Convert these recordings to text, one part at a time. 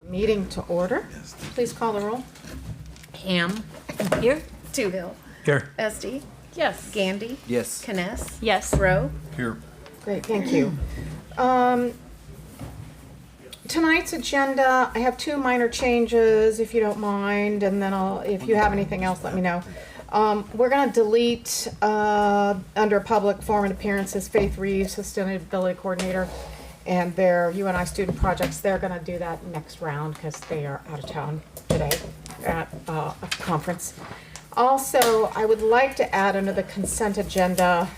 Meeting to order. Please call the roll. Ham. Here. Toohill. Here. Esty. Yes. Gandy. Yes. Kness. Yes. Rowe. Here. Great, thank you. Tonight's agenda, I have two minor changes, if you don't mind, and then if you have anything else, let me know. We're gonna delete, under public forum and appearances, Faith Reeves, Sustainability Coordinator, and their UNI student projects. They're gonna do that next round because they are out of town today at a conference. Also, I would like to add under the consent agenda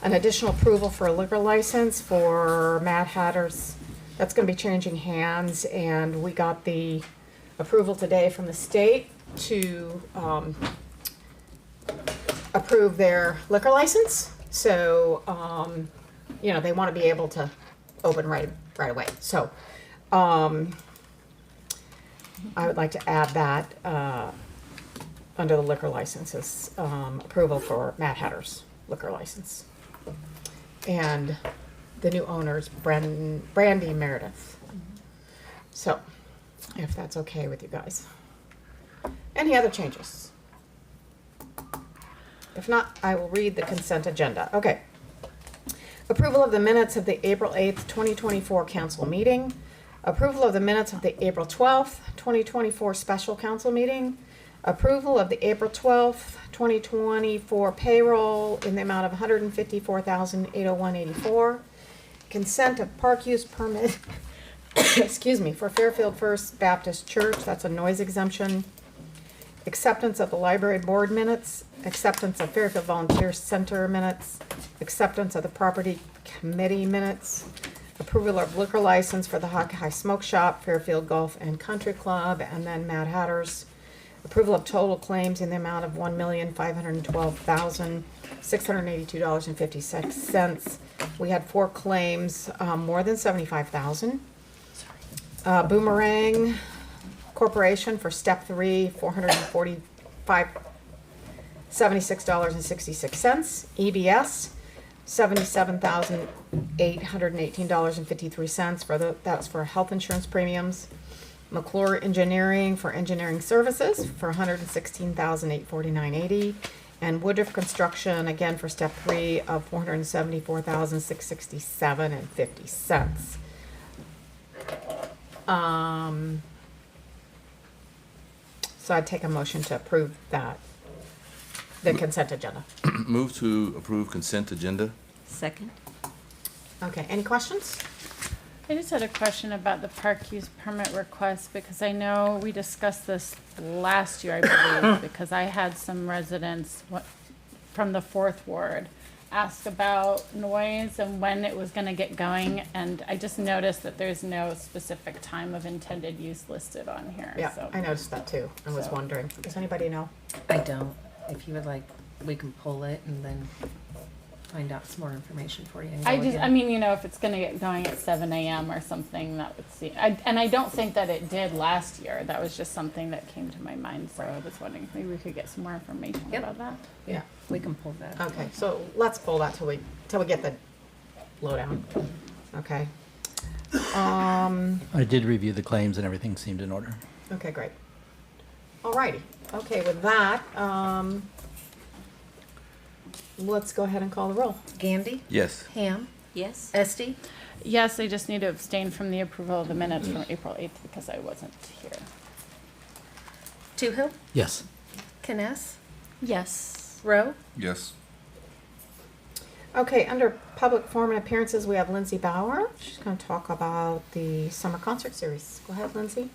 an additional approval for a liquor license for Mad Hatter's. That's gonna be changing hands, and we got the approval today from the state to approve their liquor license. So, you know, they wanna be able to open right away. So, I would like to add that under the liquor licenses, approval for Mad Hatter's liquor license. And the new owner's Brandy Meredith. So, if that's okay with you guys. Any other changes? If not, I will read the consent agenda. Okay. Approval of the minutes of the April 8th, 2024 council meeting. Approval of the minutes of the April 12th, 2024 special council meeting. Approval of the April 12th, 2024 payroll in the amount of $154,801.84. Consent of park use permit, excuse me, for Fairfield First Baptist Church. That's a noise exemption. Acceptance of the library board minutes. Acceptance of Fairfield Volunteer Center minutes. Acceptance of the property committee minutes. Approval of liquor license for the Hawkeye Smoke Shop, Fairfield Golf and Country Club, and then Mad Hatter's. Approval of total claims in the amount of $1,512,682.56. We had 4 claims, more than $75,000. Boomerang Corporation for step 3, $476.66. EBS, $77,818.53 that's for health insurance premiums. McClure Engineering for engineering services for $116,849.80, and Woodruff Construction again for step 3 of $474,667.50. So I'd take a motion to approve that, the consent agenda. Move to approve consent agenda. Second. Okay, any questions? I just had a question about the park use permit request, because I know we discussed this last year, I believe, because I had some residents from the 4th Ward ask about noise and when it was gonna get going, and I just noticed that there's no specific time of intended use listed on here, Yeah, so. I noticed that too. I was So- wondering. Does anybody know? I don't. If you would like, we can pull it and then find out some more information for you. and go again. I mean, you know, if it's gonna get going at 7 a.m. or something, that would seem, and I don't think that it did last year. That was just something that came to my mind, so I was wondering if maybe we could get some more information Yep. about that. Yeah. We can pull that. Okay, so let's pull that till we get the lowdown. Okay. I did review the claims and everything seemed in order. Okay, great. Alrighty. Okay, with that, let's go ahead and call the roll. Gandy. Yes. Ham. Yes. Esty. Yes, I just need to abstain from the approval of the minutes from April 8th because I wasn't here. Toohill. Yes. Kness. Yes. Rowe. Yes. Okay, under public forum and appearances, we have Lindsay Bauer. She's going to talk about the summer concert series. Go ahead, Lindsay.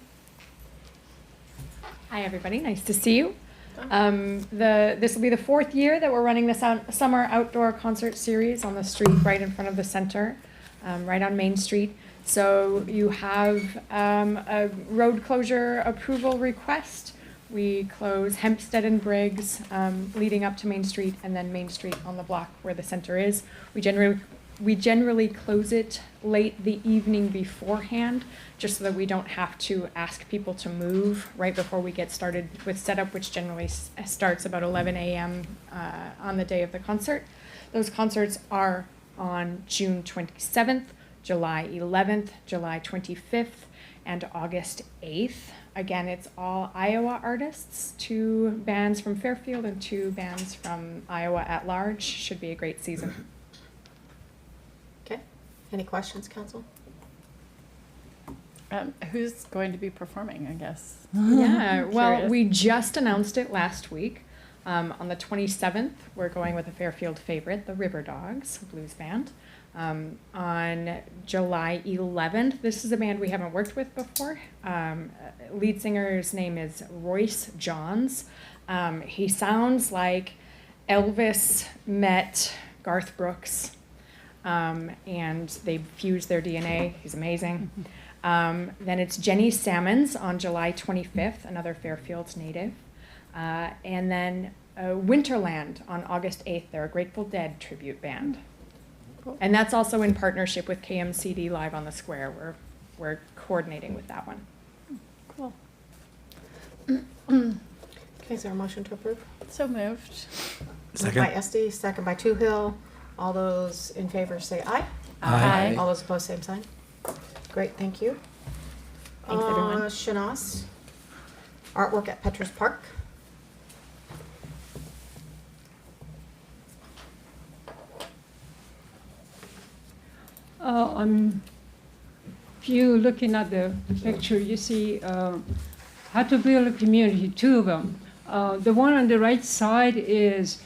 Hi, everybody. Nice to see you. This will be the 4th year that we're running the summer outdoor concert series on the street right in front of the center, right on Main Street. So you have a road closure approval request. We close Hempstead and Briggs leading up to Main Street, and then Main Street on the block where the center is. We generally close it late the evening beforehand, just so that we don't have to ask people to move right before we get started with setup, which generally starts about 11 a.m. On the day of the concert. Those concerts are on June 27th, July 11th, July 25th, and August 8th. Again, it's all Iowa artists, 2 bands from Fairfield and 2 bands from Iowa at large. Should be a great season. Okay, any questions, council? Who's going to be performing, I guess? Yeah, well, Curious. we just announced it last week. On the 27th, we're going with a Fairfield favorite, the River Dogs, a blues band. On July 11th, this is a band we haven't worked with before. Lead singer's name is Royce Johns. He sounds like Elvis met Garth Brooks, and they fused their DNA. He's amazing. Then it's Jenny Salmons on July 25th, another Fairfield native. And then Winterland on August 8th. They're a Grateful Dead tribute band. Cool. And that's also in partnership with KMCD Live on the Square. We're coordinating with that one. Cool. Okay, is there a motion to approve? So moved. Moved by Esty, second by Toohill. All those in favor say aye. Aye. All those opposed, same sign. Great, thank you. Thanks, everyone. Shanaz, artwork at Petra's Park. If you're looking at the picture, you see how to build a community, 2 of them. The one on the right side is,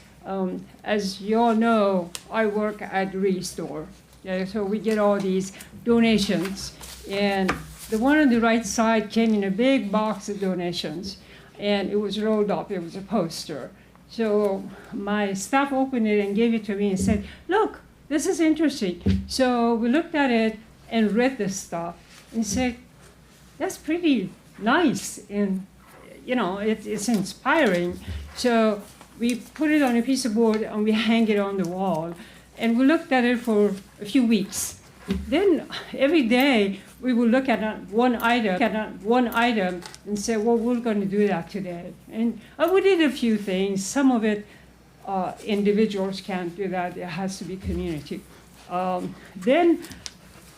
as you all know, I work at Reeves store. Yeah, so we get all these donations. And the one on the right side came in a big box of donations. And it was rolled up, it was a poster. So my staff opened it and gave it to me and said, look, this is interesting. So we looked at it and read the stuff and said, that's pretty nice. And, you know, it's inspiring. So we put it on a piece of board and we hang it on the wall. And we looked at it for a few weeks. Then every day we would look at one item and say, well, we're going to do that today. And we did a few things. Some of it, individuals can't do that. It has to be community. Then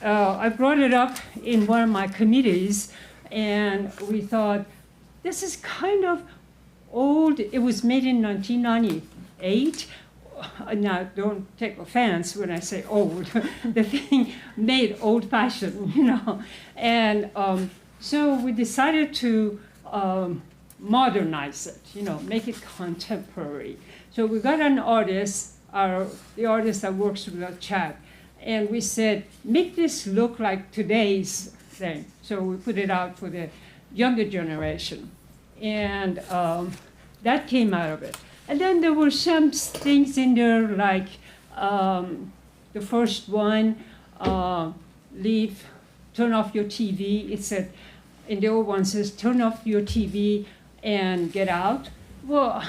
I brought it up in one of my committees, and we thought, this is kind of old. It was made in 1998. Now, don't take offense when I say old. The thing made old-fashioned, you know. And so we decided to modernize it, you know, make it contemporary. So we got an artist, the artist that works with the chat, and we said, make this look like today's thing. So we put it out for the younger generation. And that came out of it. And then there were some things in there like the first one, turn off your TV. It said, in the old one says, turn off your TV and get out. Well,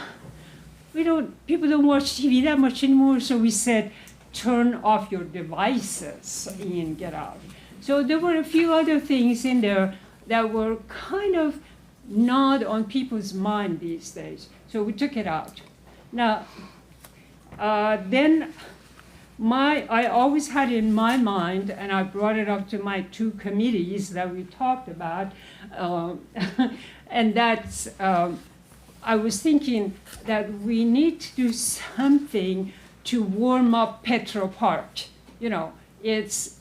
people don't watch TV that much anymore, so we said, turn off your devices and get out. So there were a few other things in there that were kind of not on people's mind these days. So we took it out. Now, then I always had in my mind, and I brought it up to my 2 committees that we talked about, and that's, I was thinking that we need to do something to warm up Petra Park. You know, it's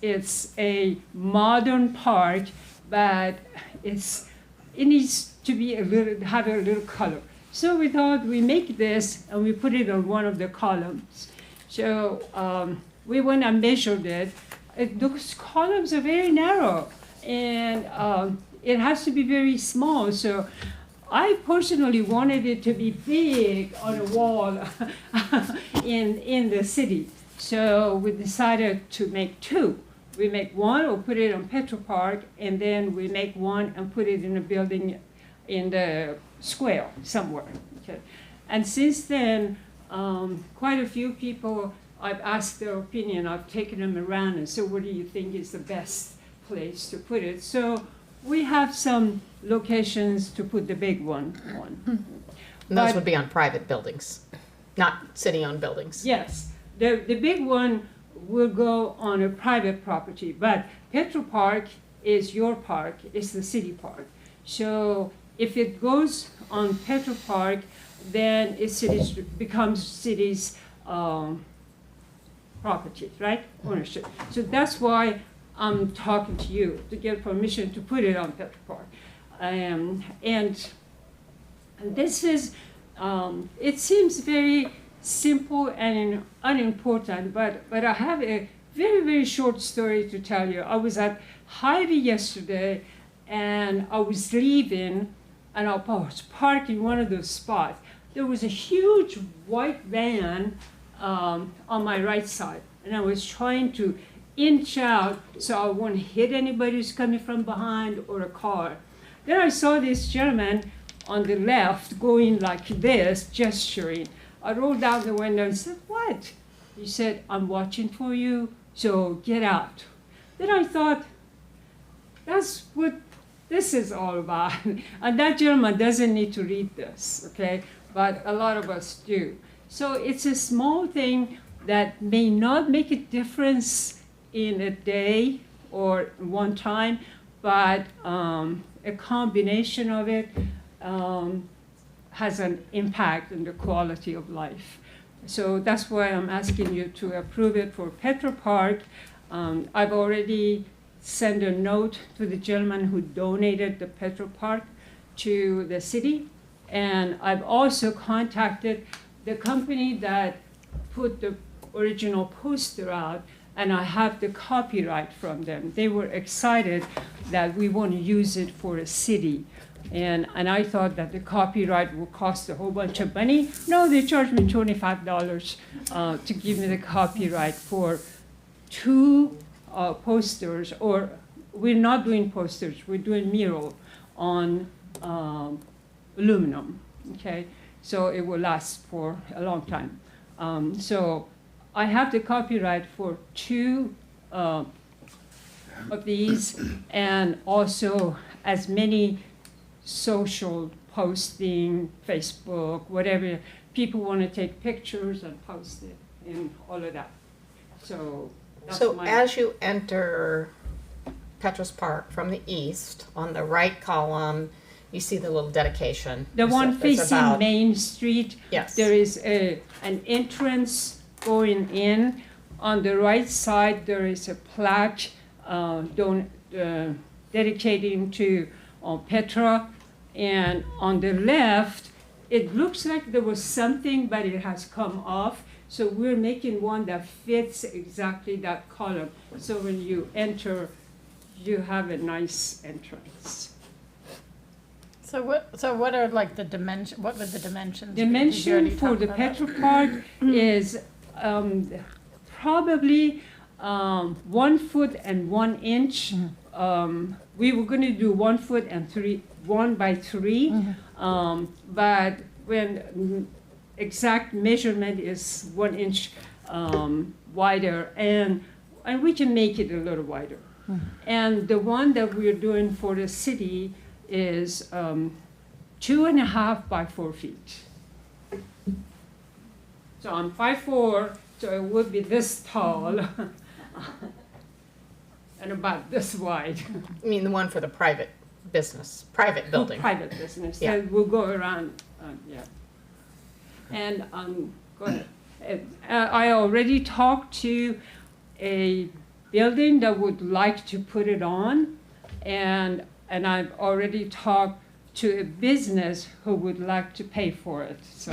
a modern park, but it needs to be have a little color. So we thought we make this and we put it on one of the columns. So we went and measured it. Those columns are very narrow, and it has to be very small. So I personally wanted it to be big on a wall in the city. So we decided to make 2. We make one, we'll put it on Petra Park, and then we make one and put it in a building in the square somewhere. Okay. And since then, quite a few people, I've asked their opinion, I've taken them around and said, what do you think is the best place to put it? So we have some locations to put the big one on. And those would be on private buildings, not city-owned buildings. Yes, the big one will go on a private property, but Petra Park is your park, it's the city park. So if it goes on Petra Park, then becomes city's property, right? Ownership. So that's why I'm talking to you, to get permission to put it on Petra Park. And this is, it seems very simple and unimportant, but I have a very, very short story to tell you. I was at Hy-Vee yesterday, and I was leaving, and I was parked in one of those spots. There was a huge white van on my right side, and I was trying to inch out so I wouldn't hit anybody who's coming from behind or a car. Then I saw this gentleman on the left going like this, gesturing. I rolled down the window and said, "What?" He said, "I'm watching for you, so get out." Then I thought, that's what this is all about. And that gentleman doesn't need to read this, okay? But a lot of us do. So it's a small thing that may not make a difference in a day or one time, but a combination of it has an impact on the quality of life. So that's why I'm asking you to approve it for Petra Park. I've already sent a note to the gentleman who donated the Petra Park to the city. And I've also contacted the company that put the original poster out, and I have the copyright from them. They were excited that we want to use it for a city. And I thought that the copyright would cost a whole bunch of money. No, they charged me $25 to give me the copyright for 2 posters, or we're not doing posters, we're doing mural on aluminum, okay? So it will last for a long time. So I have the copyright for 2 of these, and also as many social posting, Facebook, whatever. People want to take pictures and post it and all of that. So that's So my... as you enter Petra's Park from the east, on the right column, you see the little dedication. The one It's facing about- Main Street, Yes. there is an entrance going in. On the right side, there is a plaque dedicating to Petra. And on the left, it looks like there was something, but it has come off. So we're making one that fits exactly that column. So when you enter, you have a nice entrance. So what are like the dimension, what would the dimensions be? Did you Dimension already for talk the about that? Petra Park is probably 1 foot and 1 inch. We were going to do 1 foot and 1 by 3, but when exact measurement is 1 inch wider, and we can make it a little wider. And the one that we're doing for the city is 2.5 by 4 feet. So I'm 5'4", so it would be this tall and about this wide. I mean, the one for the private business, private building. Private business, Yeah. that will go around, yeah. And, go ahead. I already talked to a building that would like to put it on, and I've already talked to a business who would like to pay for it, so.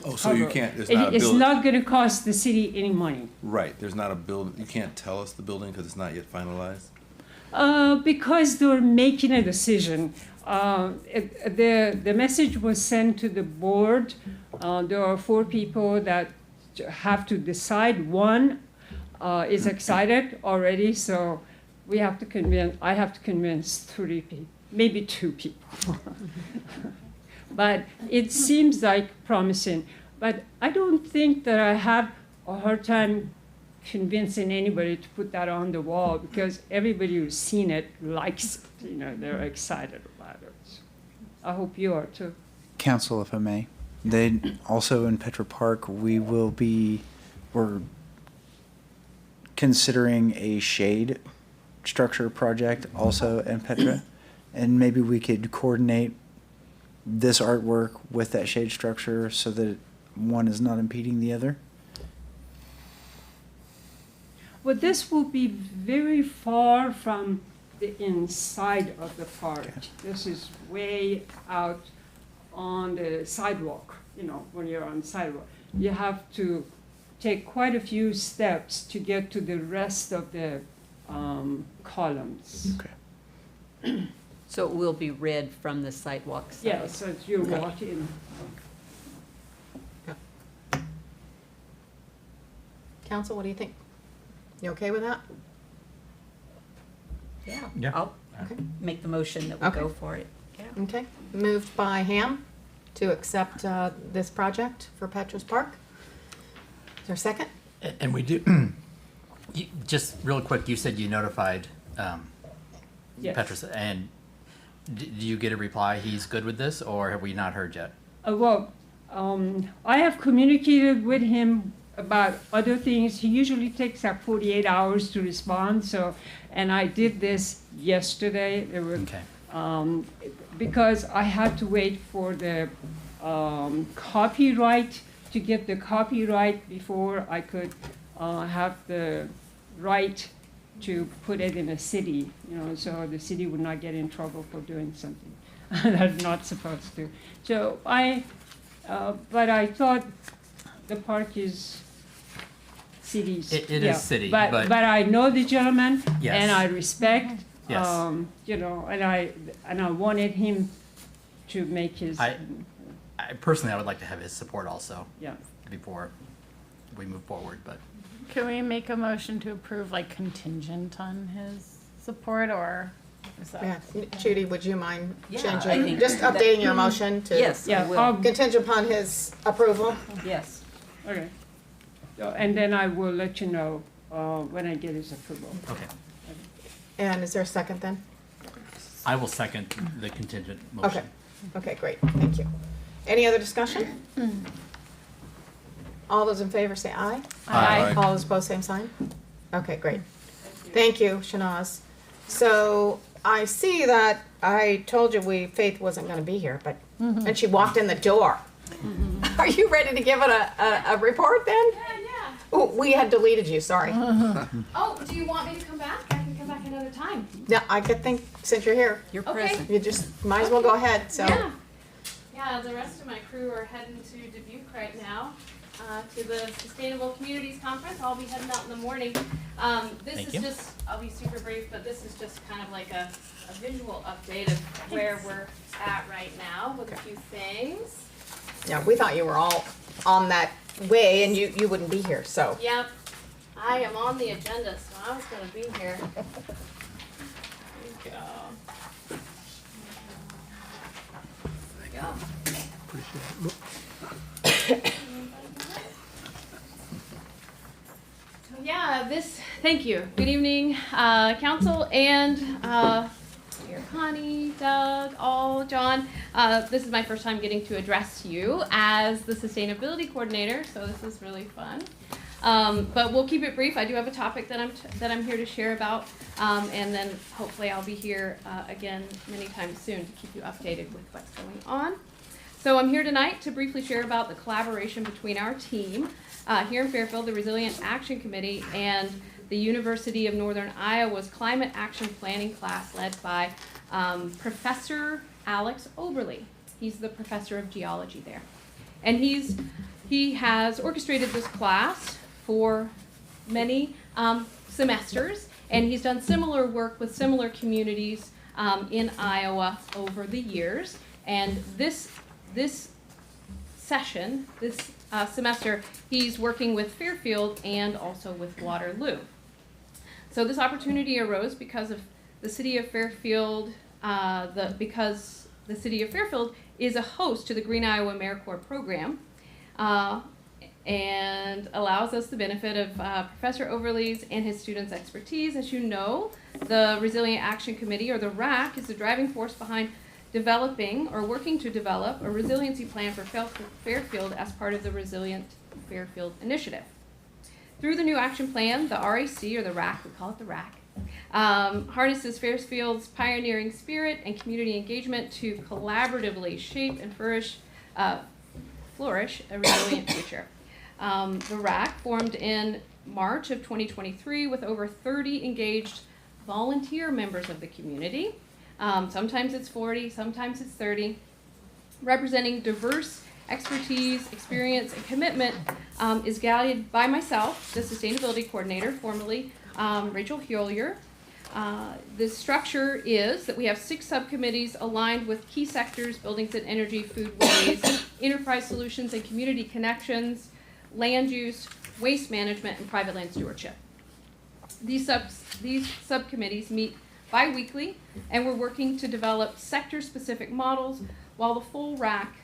Oh, so you cover. can't, there's not a It's building, not gonna cost the city any money. right, there's not a building, you can't tell us the building because it's not yet finalized? Because they're making a decision. The message was sent to the board. There are 4 people that have to decide. One is excited already, so I have to convince 3 people, maybe 2 people. But it seems like promising. But I don't think that I have a hard time convincing anybody to put that on the wall, because everybody who's seen it likes it. You know, they're excited about it. So I hope you are too. Council, if I may. Then also in Petra Park, we're considering a shade structure project also in Petra. And maybe we could coordinate this artwork with that shade structure so that one is not impeding the other. Well, this will be very far from the inside of the park. This is way out on the sidewalk, you know, when you're on the sidewalk. You have to take quite a few steps to get to the rest of the columns. Okay. So it will be read from the sidewalk side? Yes, as you walk in. Council, what do you think? You okay with that? Yeah. Yeah. I'll Okay. make the motion that we Okay. go for it. Yeah. Okay, moved by Ham to accept this project for Petra's Park. Is there a second? And we do, just real quick, you said you notified Yes. Petra, and do you get a reply, he's good with this, or have we not heard yet? I have communicated with him about other things. He usually takes up 48 hours to respond, so, and I did this yesterday. There were, Okay. because I had to wait for the copyright, to get the copyright before I could have the right to put it in a city, you know, so the city would not get in trouble for doing something they're not supposed to. So but I thought the park is cities. It is city, but but- I know the gentleman, Yes. and I respect, Yes. you know, and I wanted him to make his, I personally, I would like to have his support also yeah. before we move forward, but Can we make a motion to approve like contingent on his support, or is that? Yeah, Judy, would you mind Yeah, I changing, think just that- updating your motion to? Yes, I Yeah, will. Contingent upon his approval? Yes. Okay. So, and then I will let you know when I get his approval. okay. And is there a second then? I will second the contingent Okay, motion. okay, great, thank you. Any other discussion? All those in favor say aye. Aye. All those opposed, same sign? Okay, great. Thank you, Shanaz. So I see that I told you Faith wasn't gonna be here, but, and she walked in the door. Are you ready to give it a report then? Yeah. Oh, we had deleted you, sorry. Oh, do you want me to come back? I can come back another time. Yeah, I could think, since you're here, You're Okay. present. you just, might as well go ahead, so. Yeah. Yeah, the rest of my crew are heading to Dubuque right now, to the Sustainable Communities Conference. I'll be heading out in the morning. This Thank is you. just, I'll be super brief, but this is just kind of like a visual update of where we're at right now with a few things. Yeah, we thought you were all on that way and you wouldn't be here, so. Yep, I am on the agenda, so I was gonna be here. There we go. There we go. So yeah, thank you. Good evening, council and Mayor Connie, Doug, John. This is my first time getting to address you as the sustainability coordinator, so this is really fun. But we'll keep it brief. I do have a topic that I'm here to share about, and then hopefully I'll be here again many times soon to keep you updated with what's going on. So I'm here tonight to briefly share about the collaboration between our team here in Fairfield, the Resilient Action Committee, and the University of Northern Iowa's Climate Action Planning class led by Professor Alex Oberle. He's the professor of geology there. And he has orchestrated this class for many semesters, and he's done similar work with similar communities in Iowa over the years. And this session, this semester, he's working with Fairfield and also with Waterloo. So this opportunity arose because of the city of Fairfield, because the city of Fairfield is a host to the Green Iowa AmeriCorps program, and allows us the benefit of Professor Oberle's and his students' expertise. As you know, the Resilient Action Committee, or the RAC, is the driving force behind developing or working to develop a resiliency plan for Fairfield as part of the Resilient Fairfield Initiative. Through the new action plan, the RAC, or the RAC, we call it the RAC, harnesses Fairfield's pioneering spirit and community engagement to collaboratively shape and flourish a resilient future. The RAC formed in March of 2023 with over 30 engaged volunteer members of the community. Sometimes it's 40, sometimes it's 30, representing diverse expertise, experience, and commitment, is guided by myself, the sustainability coordinator, formerly Rachel Heulier. The structure is that we have 6 subcommittees aligned with key sectors: buildings and energy, food waste, enterprise solutions and community connections, land use, waste management, and private land stewardship. These subcommittees meet bi-weekly, and we're working to develop sector-specific models, while the full RAC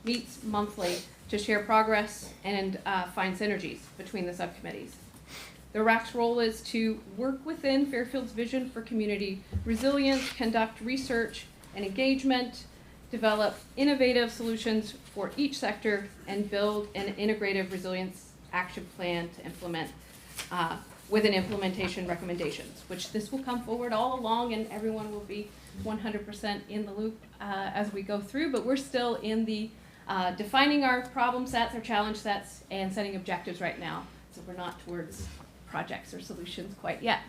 meets monthly to share progress and find synergies between the subcommittees. The RAC's role is to work within Fairfield's vision for community resilience, conduct research and engagement, develop innovative solutions for each sector, and build an integrative resilience action plan to implement with an implementation recommendations, which this will come forward all along, and everyone will be 100% in the loop as we go through, but we're still in the defining our problem sets, our challenge sets, and setting objectives right now. So we're not towards projects or solutions quite yet.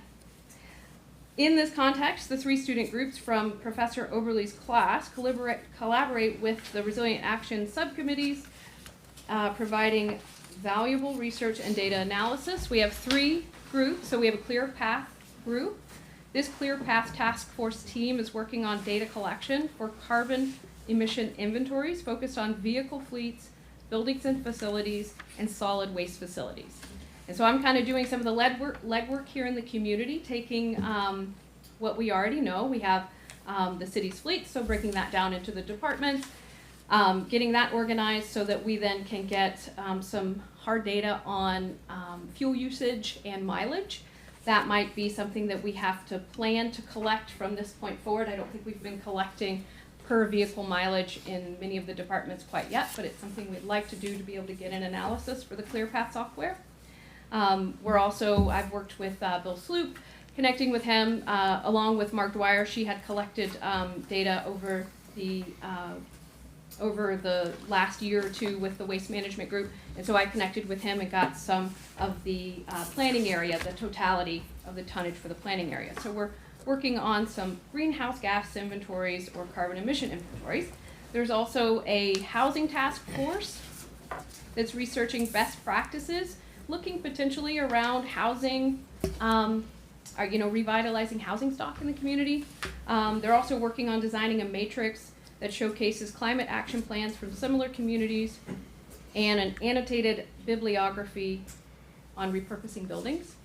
In this context, the 3 student groups from Professor Oberle's class collaborate with the Resilient Action subcommittees, providing valuable research and data analysis. We have 3 groups, so we have a Clear Path group. This Clear Path task force team is working on data collection for carbon emission inventories focused on vehicle fleets, buildings and facilities, and solid waste facilities. And so I'm kind of doing some of the legwork here in the community, taking what we already know. We have the city's fleet, so breaking that down into the departments, getting that organized so that we then can get some hard data on fuel usage and mileage. That might be something that we have to plan to collect from this point forward. I don't think we've been collecting per vehicle mileage in many of the departments quite yet, but it's something we'd like to do to be able to get an analysis for the ClearPath software. I've worked with Bill Sloop, connecting with him along with Mark Dwyer. She had collected data over the last year or 2 with the waste management group, and so I connected with him and got some of the planning area, the totality of the tonnage for the planning area. So we're working on some greenhouse gas inventories or carbon emission inventories. There's also a housing task force that's researching best practices, looking potentially around housing, revitalizing housing stock in the community. They're also working on designing a matrix that showcases climate action plans from similar communities and an annotated bibliography on repurposing buildings.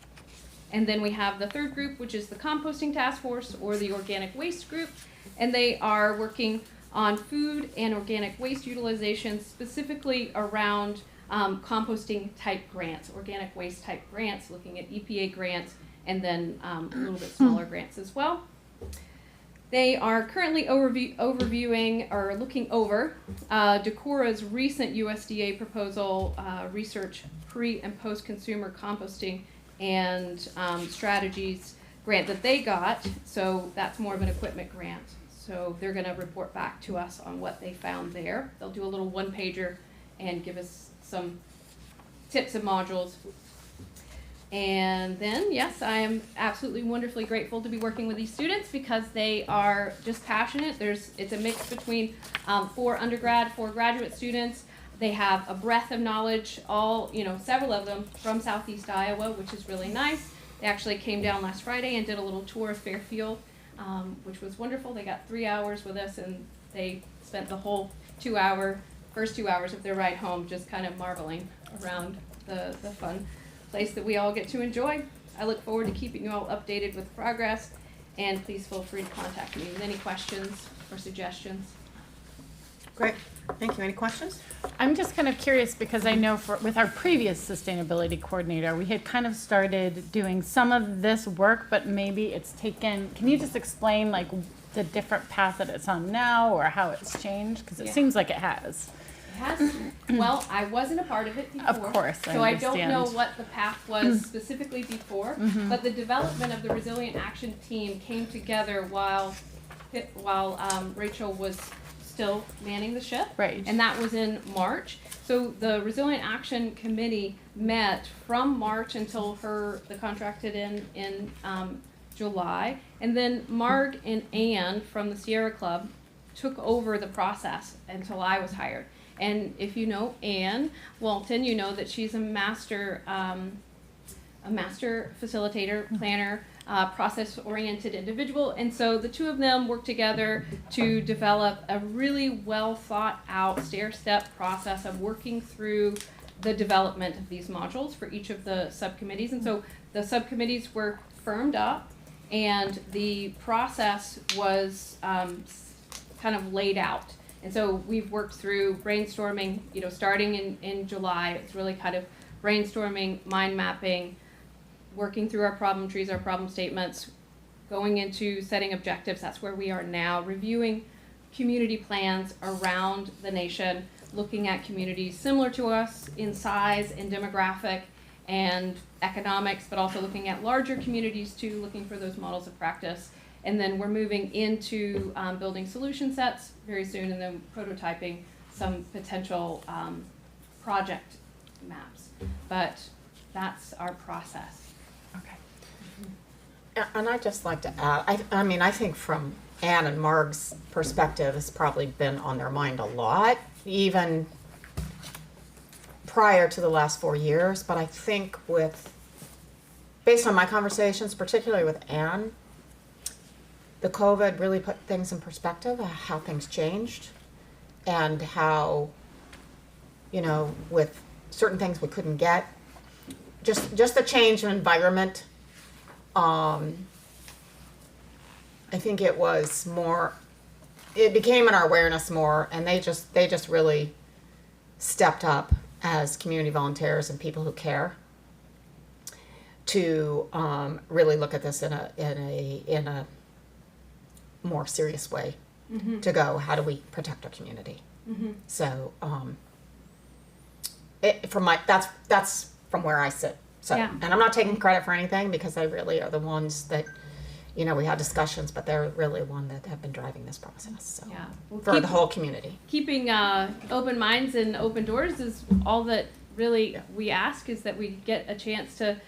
And then we have the 3rd group, which is the composting task force or the organic waste group, and they are working on food and organic waste utilization, specifically around composting type grants, organic waste type grants, looking at EPA grants, and then a little bit smaller grants as well. They are currently overviewing or looking over Decora's recent USDA proposal, research pre and post consumer composting and strategies grant that they got. So that's more of an equipment grant. So they're going to report back to us on what they found there. They'll do a little 1-pager and give us some tips and modules. And then, yes, I am absolutely wonderfully grateful to be working with these students because they are just passionate. It's a mix between 4 undergrad, 4 graduate students. They have a breadth of knowledge, several of them from Southeast Iowa, which is really nice. They actually came down last Friday and did a little tour of Fairfield, which was wonderful. They got 3 hours with us, and they spent the whole first 2 hours of their ride home just kind of marveling around the fun place that we all get to enjoy. I look forward to keeping you all updated with progress, and please feel free to contact me with any questions or suggestions. Great, thank you. Any questions? I'm just kind of curious because I know with our previous sustainability coordinator, we had kind of started doing some of this work, but maybe it's can you just explain like the different path that it's on now or how it's changed? Because it seems like it has. has, well, I wasn't a part of it before. Of course, I So I don't know understand. what the path was specifically before, but the development of the Resilient Action Team came together while Rachel was still manning the ship. Right. And that was in March. So the Resilient Action Committee met from March until the contract had in July. And then Marg and Ann from the Sierra Club took over the process until I was hired. And if you know Ann Walton, you know that she's a master facilitator, planner, process-oriented individual. And so the two of them worked together to develop a really well thought out stair-step process of working through the development of these modules for each of the subcommittees. And so the subcommittees were firmed up and the process was kind of laid out. And so we've worked through brainstorming, starting in July. It's really kind of brainstorming, mind mapping, working through our problem trees, our problem statements, going into setting objectives. That's where we are now, reviewing community plans around the nation, looking at communities similar to us in size and demographic and economics, but also looking at larger communities too, looking for those models of practice. And then we're moving into building solution sets very soon, and then prototyping some potential project maps. But that's our process. Okay. And I'd just like to add, I mean, I think from Ann and Marg's perspective, it's probably been on their mind a lot, even prior to the last 4 years. But I think based on my conversations, particularly with Ann, the COVID really put things in perspective, how things changed and how, with certain things we couldn't get, just the change in environment. I think it became in our awareness more, and they just really stepped up as community volunteers and people who care to really look at this in a more serious way to go, how do we protect our community? So that's from where I sit. So, Yeah. and I'm not taking credit for anything because they really are the ones that, we had discussions, but they're really one that have been driving this process. So Yeah. Well, for the whole community. Keeping open minds and open doors is all that really we ask, is that we get a chance to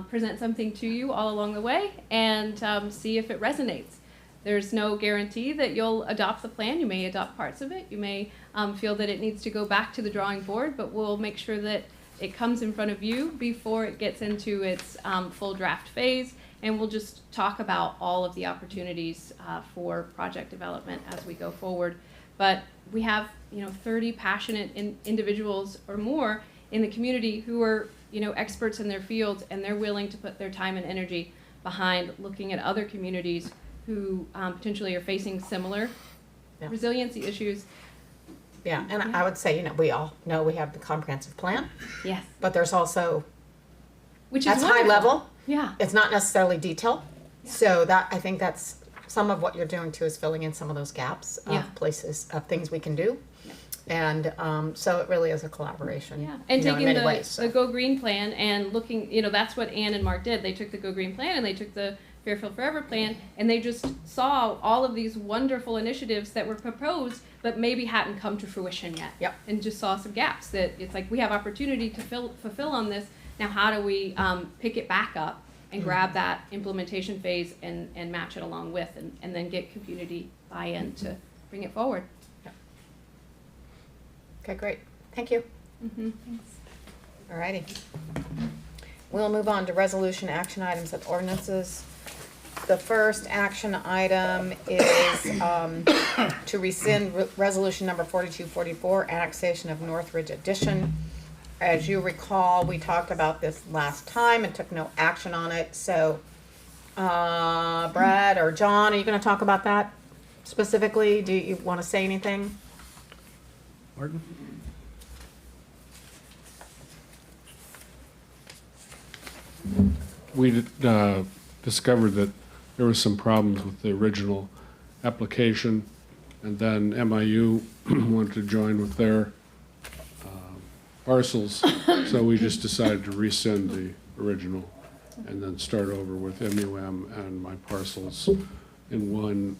present something to you all along the way and see if it resonates. There's no guarantee that you'll adopt the plan. You may adopt parts of it. You may feel that it needs to go back to the drawing board, but we'll make sure that it comes in front of you before it gets into its full draft phase. And we'll just talk about all of the opportunities for project development as we go forward. But we have, 30 passionate individuals or more in the community who are, experts in their fields, and they're willing to put their time and energy behind looking at other communities who potentially are facing similar resiliency issues. Yeah, and I would say, we all know we have the comprehensive plan, Yes. but there's also, Which is that's high wonderful. level. Yeah. It's not necessarily detailed. So I think that's some of what you're doing too, is filling in some of those gaps of places, of things we can do. And so it really is a collaboration. Yeah, and in taking many the, ways, so. the Go Green plan and looking, that's what Ann and Mark did. They took the Go Green plan and they took the Fairfield Forever plan, and they just saw all of these wonderful initiatives that were proposed, but maybe hadn't come to fruition yet. Yep. And just saw some gaps that it's like, we have opportunity to fulfill on this. Now, how do we pick it back up and grab that implementation phase and match it along with, and then get community buy-in to bring it forward. Okay, great. Thank you. Thanks. All righty. We'll move on to resolution action items and ordinances. The first action item is to rescind resolution number 4244, annexation of Northridge addition. As you recall, we talked about this last time and took no action on it. So Brad or John, are you going to talk about that specifically? Do you want to say anything? Martin? We discovered that there was some problems with the original application, and then MIU wanted to join with their parcels. So we just decided to rescind the original and then start over with MUM and my parcels in one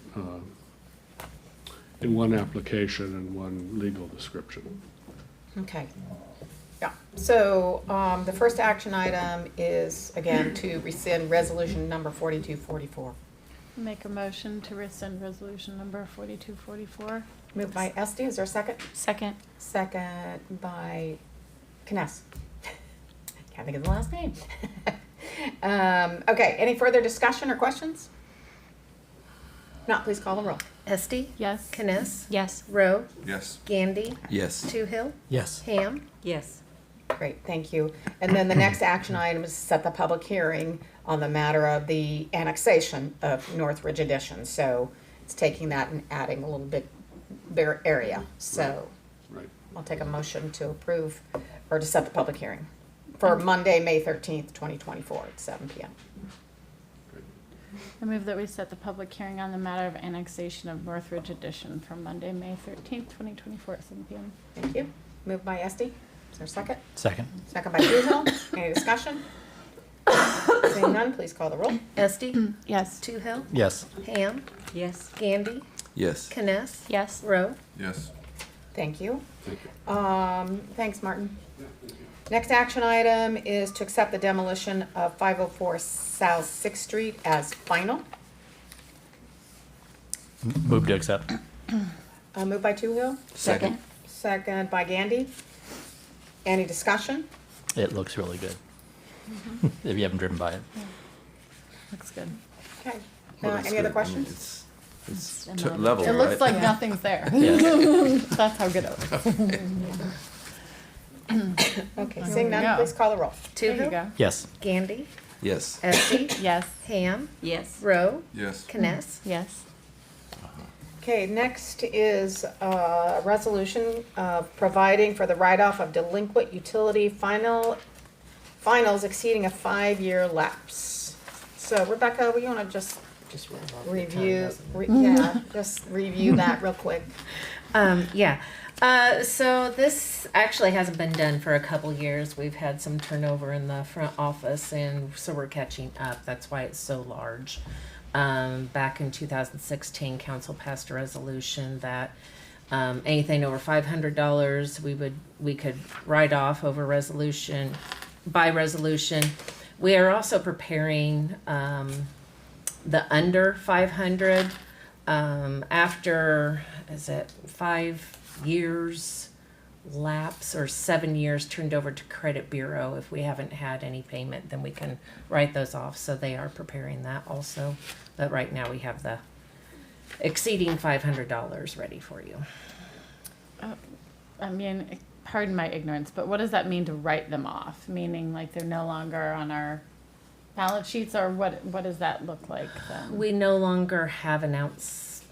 application and one legal description. Okay. Yeah, so, the first action item is, again, to rescind resolution number 4244. Make a motion to rescind resolution number 4244. Moved by Esty, is there a second? Second. Second by Kness. Can't think of the last name. Okay, any further discussion or questions? Not, please call the roll. Esty, Yes. Kness, Yes. Rowe, Yes. Gandy, Yes. Toohill, Yes. Ham. Yes. Great, thank you. And then the next action item is to set the public hearing on the matter of the annexation of Northridge Edition. So it's taking that and adding a little bit bigger area. So Right. I'll take a motion to approve or to set the public hearing for Monday, May 13th, 2024 at 7 p.m. I move that we set the public hearing on the matter of annexation of Northridge Edition for Monday, May 13th, 2024 at 7 p.m. Thank you. Moved by Esty. Is there a second? Second. Second by Toohill. Any discussion? Seeing none, please call the roll. Esty, Yes. Toohill, Yes. Ham, Yes. Gandy, Yes. Kness, Yes. Rowe. Yes. Thank you. Thank you. Thanks, Martin. Next action item is to accept the demolition of 504 South 6th Street as final. Move to accept. Moved by Toohill. Second. Second by Gandy. Any discussion? It looks really good. If you haven't driven by it. Looks good. Okay. Well, that's Any other good. I mean, questions? It's And t- then- level, It looks right? like nothing's there. Yeah. That's how good it looks. Okay, Here seeing we none, go. please call the roll. There you Toohill, go. Yes. Gandy, Yes. Esty, Yes. Ham, Yes. Rowe, Yes. Kness. Yes. Okay, next is a resolution providing for the write-off of delinquent utility finals exceeding a 5-year lapse. So Rebecca, you want to just review, just review that real quick. Yeah. So this actually hasn't been done for a couple years. We've had some turnover in the front office, and so we're catching up. That's why it's so large. Back in 2016, council passed a resolution that anything over $500 we could write off over resolution by resolution. We are also preparing the under 500 after, is it 5 years lapse or 7 years turned over to credit bureau. If we haven't had any payment, then we can write those off. So they are preparing that also. But right now we have the exceeding $500 ready for you. I mean, pardon my ignorance, but what does that mean to write them off? Meaning like they're no longer on our balance sheets, or what does that look like then? We no longer have an ounce.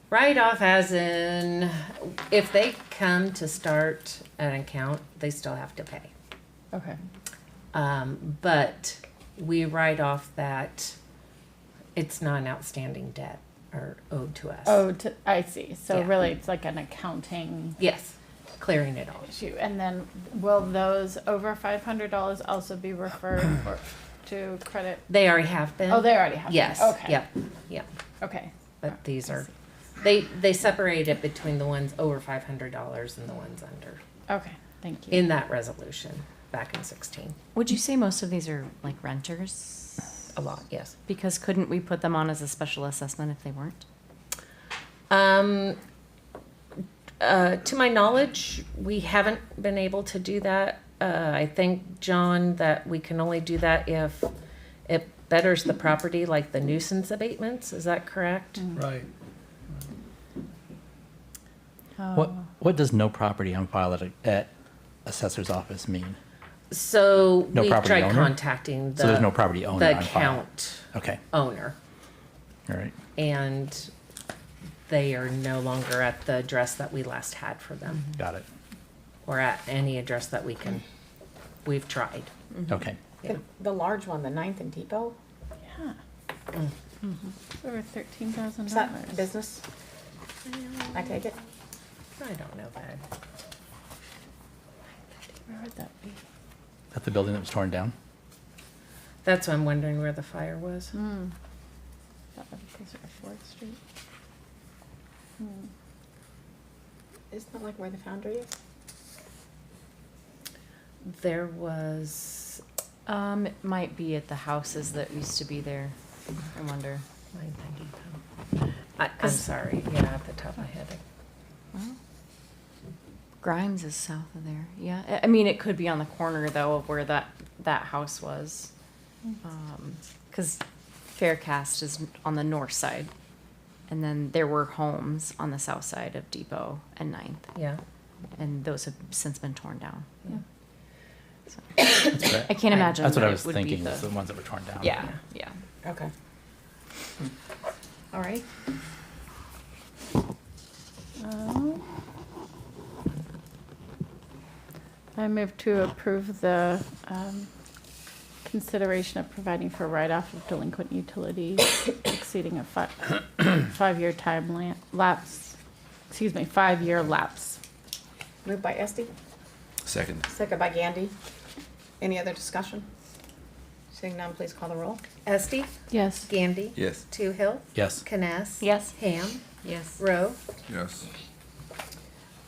Write off as in if they come to start an account, they still have to pay. Okay. But we write off that it's not an outstanding debt or owed to us. Oh, I see. So Yeah. really it's like an accounting Yes, clearing it all. issue. And then will those over $500 also be referred to credit? They already have been. Oh, they already have. Yes. Okay. Yep. Yep. Okay. But these are, they separate it between the ones over $500 and the ones under Okay. Thank you. in that resolution back in 16. Would you say most of these are like renters? A lot, yes. Because couldn't we put them on as a special assessment if they weren't? To my knowledge, we haven't been able to do that. I think, John, that we can only do that if it betters the property, like the nuisance abatements. Is that correct? Right. Oh. What does no property on file at assessor's office mean? So No we property tried owner? contacting So there's no property owner the on file? account Okay, owner, all right. and they are no longer at the address that we last had for them, Got it. or at any address that we've tried. Okay. Yeah. The large one, the 9th and Depot, Yeah. Over $13,000. is that business? I take it. I don't know that. Where would that be? That's the building that was torn down? That's why I'm wondering where the fire was. That would be closer to 4th Street. Isn't that like where the foundry is? There was, It might be at the houses that used to be there. I wonder. I'm sorry, yeah, at the top of my head. Well, Grimes is south of there. Yeah, I mean, it could be on the corner though of where that house was. Because Faircast is on the north side. And then there were homes on the south side of Depot and 9th. Yeah. And those have since been torn down. Yeah. So, That's what I can't imagine That's what that I it was would be thinking, the- was the ones that were torn down. Yeah, yeah. Okay. All right. I move to approve the consideration of providing for write-off of delinquent utilities exceeding a 5-year time lapse. Excuse me, 5-year lapse. Moved by Esty, Second. second by Gandy. Any other discussion? Seeing none, please call the roll. Esti, Yes. Gandy, Yes. Toohill, Yes. Kness. Yes. Ham, Yes. Rowe. Yes.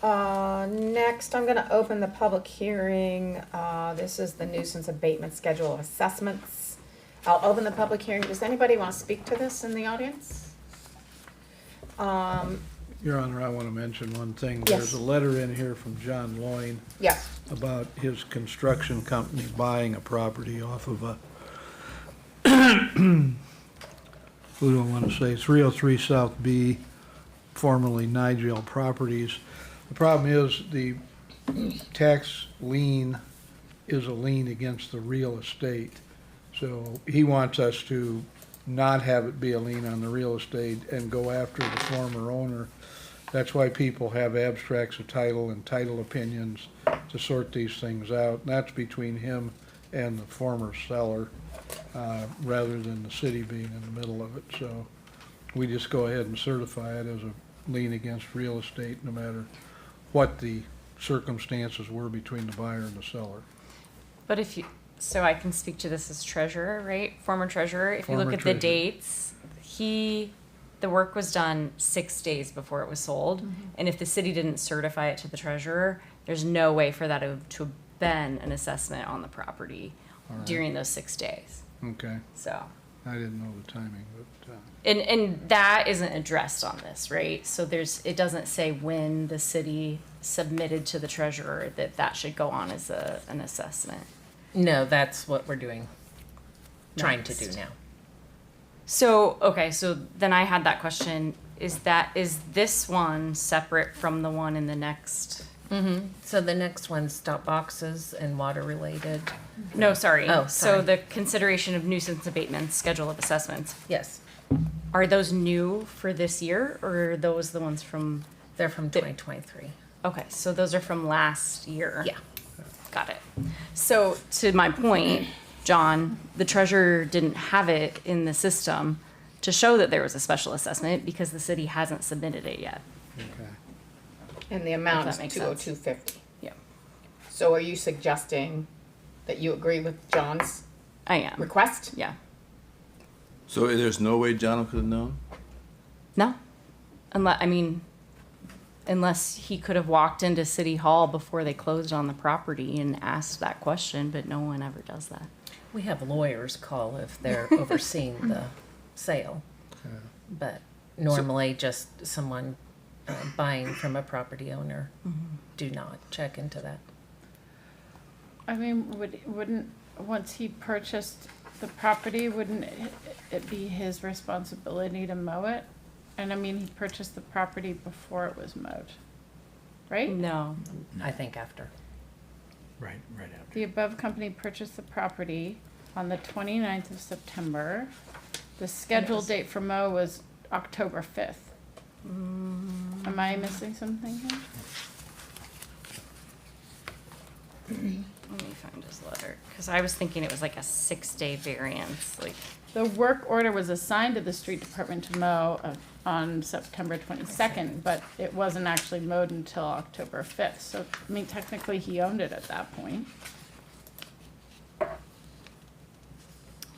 Next, I'm gonna open the public hearing. This is the nuisance abatement schedule of assessments. I'll open the public hearing. Does anybody want to speak to this in the audience? Your Honor, I want to mention one thing. Yes. There's a letter in here from John Loyne Yes. about his construction company buying a property off of a, who do I want to say, 303 South B, formerly Nigel Properties. The problem is the tax lien is a lien against the real estate. So he wants us to not have it be a lien on the real estate and go after the former owner. That's why people have abstracts of title and title opinions to sort these things out. And that's between him and the former seller, rather than the city being in the middle of it. So we just go ahead and certify it as a lien against real estate, no matter what the circumstances were between the buyer and the seller. But if you, so I can speak to this as treasurer, right? Former treasurer. If you look Former at the treasurer. dates, the work was done 6 days before it was sold. And if the city didn't certify it to the treasurer, there's no way for that to have been an assessment on the property All right. during those 6 days. Okay, So, I didn't know the timing, but, and that isn't addressed on this, right? So it doesn't say when the city submitted to the treasurer that should go on as an assessment. No, that's what we're doing, trying to do Next. now. So, okay, so then I had that question. Is this one separate from the one in the next? Mm-hmm. So the next one's stop boxes and water related. No, sorry. Oh, sorry. So the consideration of nuisance abatements, schedule of assessments, Yes, are those new for this year or are those the ones from, they're from 2023. okay, so those are from last year? Yeah. Got it. So to my point, John, the treasurer didn't have it in the system to show that there was a special assessment because the city hasn't submitted it yet. okay. And the amount If is that makes 202.50. Yeah, So are you suggesting that you agree with John's I am. request? Yeah. So there's no way John could have known? No, unless he could have walked into City Hall before they closed on the property and asked that question, but no one ever does that. We have lawyers call if they're overseeing the sale. Yeah. But normally just someone buying from a property owner do not check into that. I mean, wouldn't, once he purchased the property, wouldn't it be his responsibility to mow it? And I mean, he purchased the property before it was mowed, right? No, I think after. Right after. The above company purchased the property on the 29th of September. The scheduled date for mow was October 5th. Am I missing something here? let me find his letter, because I was thinking it was like a 6-day variance, like, The work order was assigned to the street department to mow on September 22nd, but it wasn't actually mowed until October 5th. So, I mean, technically he owned it at that point.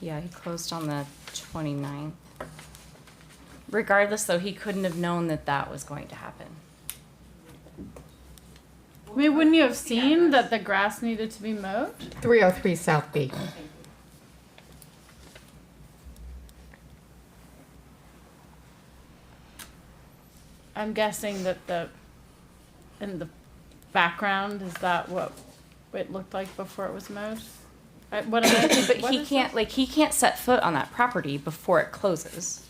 Yeah, he closed on the 29th. Regardless, though, he couldn't have known that that was going to happen. I mean, wouldn't you have seen that the grass needed to be mowed? 303 South B. I'm guessing that in the background, is that what it looked like before it was mowed? What am I, But what he is can't, this? like, he can't set foot on that property before it closes.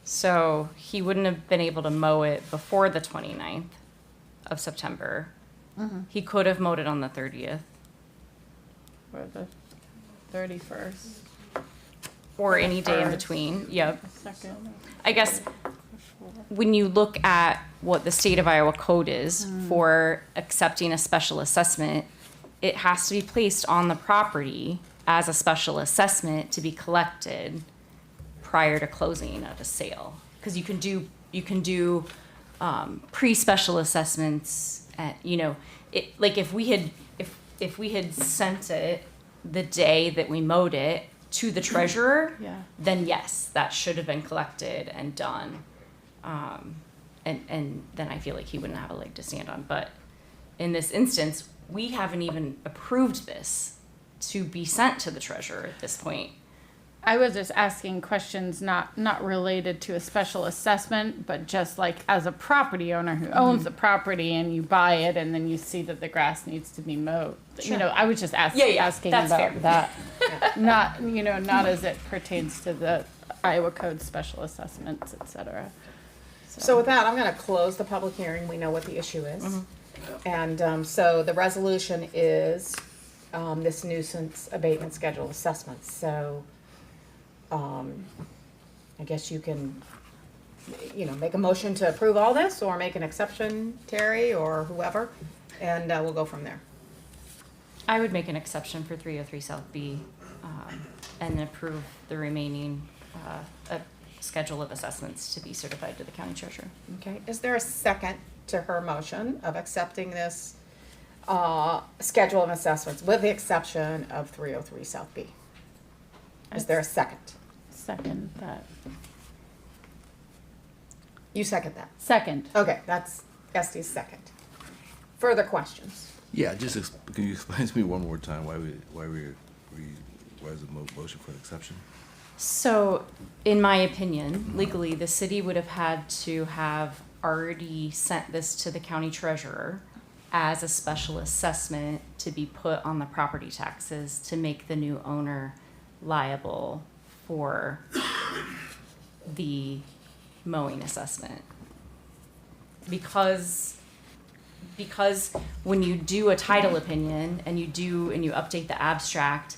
So he wouldn't have been able to mow it before the 29th of September. He could have mowed it on the 30th. Or the 31st, Or any day in Or- between, yep. second. I guess when you look at what the state of Iowa code is for accepting a special assessment, it has to be placed on the property as a special assessment to be collected prior to closing of a sale. Because you can do pre-special assessments at, you know, it, like if we had sent it the day that we mowed it to the treasurer, Yeah. then yes, that should have been collected and done. And then I feel like he wouldn't have a leg to stand on. But in this instance, we haven't even approved this to be sent to the treasurer at this point. I was just asking questions not related to a special assessment, but just like as a property owner who owns the property and you buy it and then you see that the grass needs to be mowed. Sure. You know, I was just Yeah, asking that's about fair. that. Not, you know, not as it pertains to the Iowa Code special assessments, et cetera. So with that, I'm gonna close the public hearing. We know what the issue is. And so the resolution is this nuisance abatement schedule assessment. So I guess you can, you know, make a motion to approve all this or make an exception, Terry or whoever, and we'll go from there. I would make an exception for 303 South B and approve the remaining schedule of assessments to be certified to the county treasurer. Okay, is there a second to her motion of accepting this schedule of assessments with the exception of 303 South B? Is there a second? Second that. You second that? Second. Okay, that's Estee's second. Further questions? Yeah, just, can you explain to me one more time why is the motion for an exception? So, in my opinion, legally, the city would have had to have already sent this to the county treasurer as a special assessment to be put on the property taxes to make the new owner liable for the mowing assessment. Because when you do a title opinion and you update the abstract,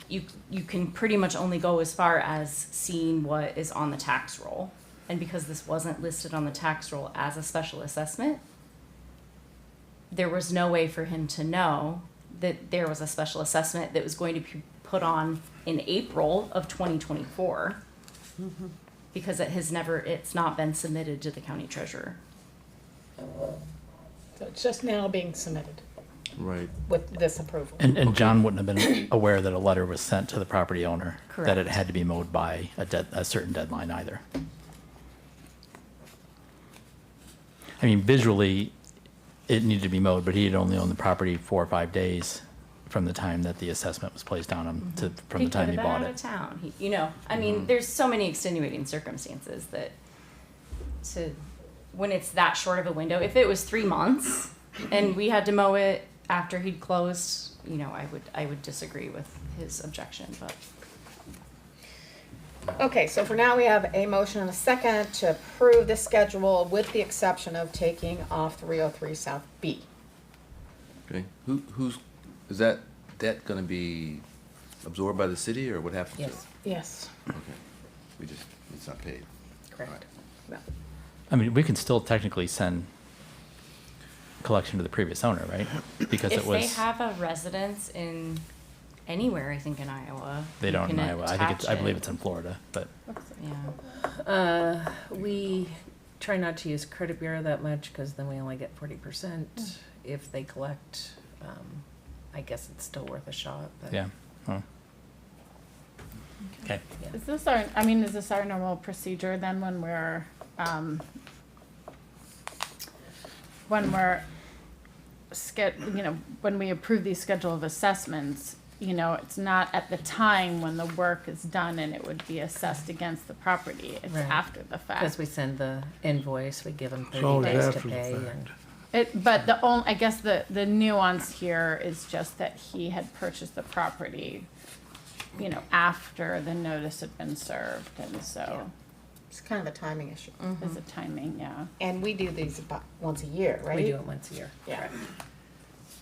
you can pretty much only go as far as seeing what is on the tax roll. And because this wasn't listed on the tax roll as a special assessment, there was no way for him to know that there was a special assessment that was going to be put on in April of 2024 because it's not been submitted to the county treasurer. So it's just now being submitted Right. with this approval. And John wouldn't have been aware that a letter was sent to the property owner that it Correct. had to be mowed by a certain deadline either. I mean, visually, it needed to be mowed, but he had only owned the property 4 or 5 days from the time that the assessment was placed on him from the time he bought He could have been out of it. town. I mean, there's so many extenuating circumstances that when it's that short of a window, if it was 3 months and we had to mow it after he'd closed, I would disagree with his objection, but. Okay, so for now, we have a motion and a second to approve the schedule with the exception of taking off 303 South B. Okay, is that debt gonna be absorbed by the city, or what happens to it? Yes. Okay, it's not paid. Correct. No. I mean, we can still technically send collection to the previous owner, right? Because it If they was, have a residence in anywhere, I think, in Iowa. They You don't in can Iowa. I attach believe it. it's in Florida, but Yeah. We try not to use credit bureau that much because then we only get 40%. If they collect, I guess it's still worth a shot, but. yeah. Oh. Okay. Yeah. Is this our normal procedure then when we're when we approve these schedule of assessments, it's not at the time when the work is done and it would be assessed against the property. It's Right. after the fact. Because we send the invoice, we give them It's 30 always days to after the pay. fact. But I guess the nuance here is just that he had purchased the property, after the notice had been served, and so It's kind of a timing issue. is it timing, yeah. And we do these about once a year, right? We do it once a year. Yeah.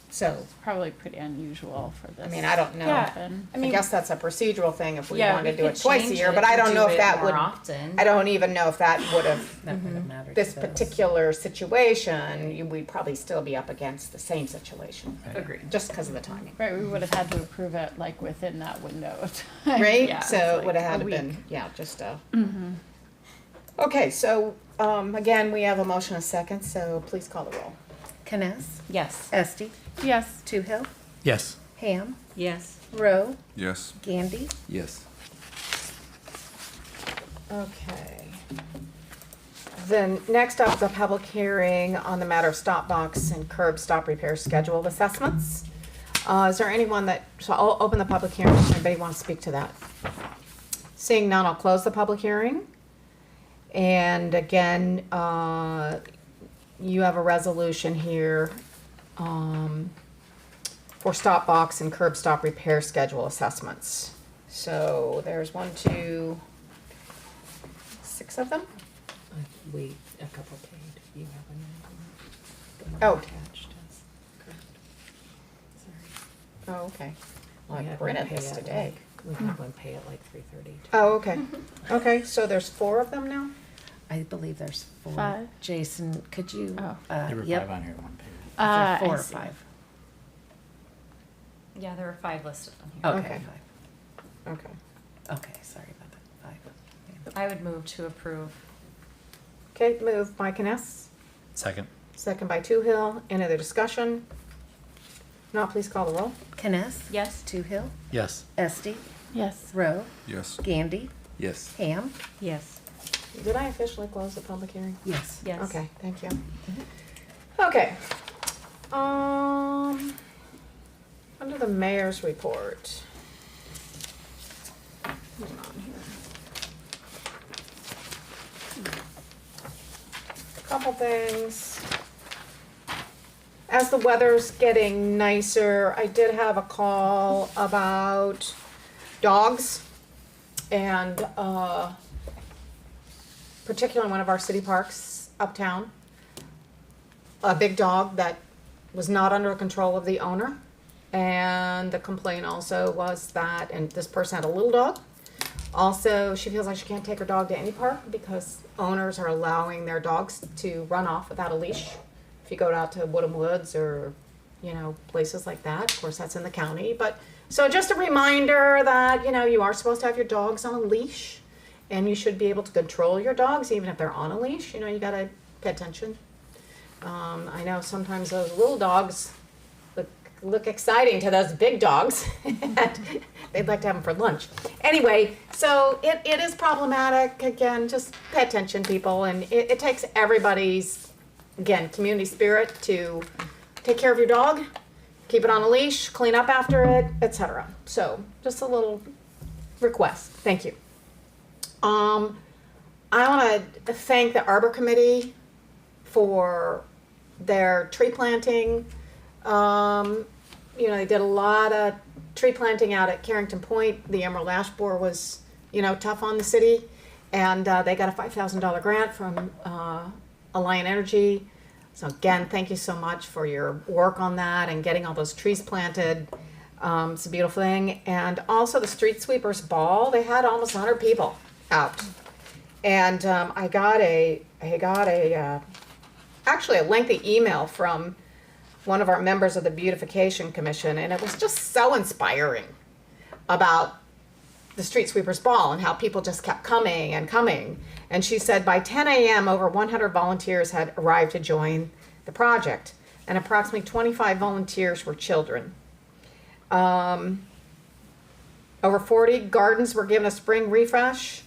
So, Probably pretty unusual for this. I mean, I don't know. to happen. I guess that's a procedural thing if we Yeah, wanted to do we it could twice a change year, it but I to don't know do if it that more would, often. I don't even know if that would have, That wouldn't matter. this to us. particular situation, we'd probably still be up against the same situation. Agreed. Just because of the timing. Right, we would have had to approve it like within that window of time. Right? Yeah, So it's it like would have had a to been, week. yeah, just Okay, so, again, we have a motion a second, so please call the roll. Kness, Yes. Esti, Yes. Toohill, Yes. Ham, Yes. Rowe, Yes. Gandy. Yes. Okay. Then next up is a public hearing on the matter of stop box and curb stop repair schedule of assessments. Is there anyone so I'll open the public hearing if anybody wants to speak to that. Seeing none, I'll close the public hearing. And again, you have a resolution here, for stop box and curb stop repair schedule assessments. So there's 1, 2, 6 of them? A couple paid. You have one. Oh. Attached. Correct. Sorry. Oh, okay. Well, We I had one printed pay this at today. We had one pay at like 3:30. Oh, okay. Okay, so there's 4 of them now? I believe there's 4. 5. Jason, could you? Oh. There were Yep. 5 on here, 1 page. Is there 4 I or see. 5? Yeah, there were 5 listed on here. Okay, Okay. 5. Okay. Okay, sorry about that. 5. I would move to approve. Okay, moved by Kness, Second. second by Toohill. Any other discussion? Not, please call the roll. Kness, Yes. Toohill, Yes. Esti, Yes. Rowe, Yes. Gandy, Yes. Ham. Yes. Did I officially close the public hearing? Yes. Yes. Okay, thank you. Okay. Under the mayor's report. Hold on here. Couple things. As the weather's getting nicer, I did have a call about dogs and, particularly one of our city parks uptown. A big dog that was not under control of the owner. And the complaint also was that, and this person had a little dog. Also, she feels like she can't take her dog to any park because owners are allowing their dogs to run off without a leash. If you go out to Woodham Woods or, places like that, of course, that's in the county. But, so just a reminder that, you are supposed to have your dogs on a leash. And you should be able to control your dogs even if they're on a leash. You gotta pay attention. I know sometimes those little dogs look exciting to those big dogs. They'd like to have them for lunch. Anyway, so it is problematic. Again, just pay attention, people. And it takes everybody's, again, community spirit to take care of your dog, keep it on a leash, clean up after it, etc. So just a little request. Thank you. I want to thank the Arbor Committee for their tree planting. They did a lot of tree planting out at Carrington Point. The Emerald Ash Borer was, tough on the city. And they got a $5,000 grant from Alliant Energy. So again, thank you so much for your work on that and getting all those trees planted. It's a beautiful thing. And also the Street Sweepers Ball, they had almost 100 people out. And I got actually a lengthy email from one of our members of the Beautification Commission, and it was just so inspiring. about the street sweepers ball and how people just kept coming and coming. And she said by 10 a.m. over 100 volunteers had arrived to join the project, and approximately 25 volunteers were children. Over 40 gardens were given a spring refresh.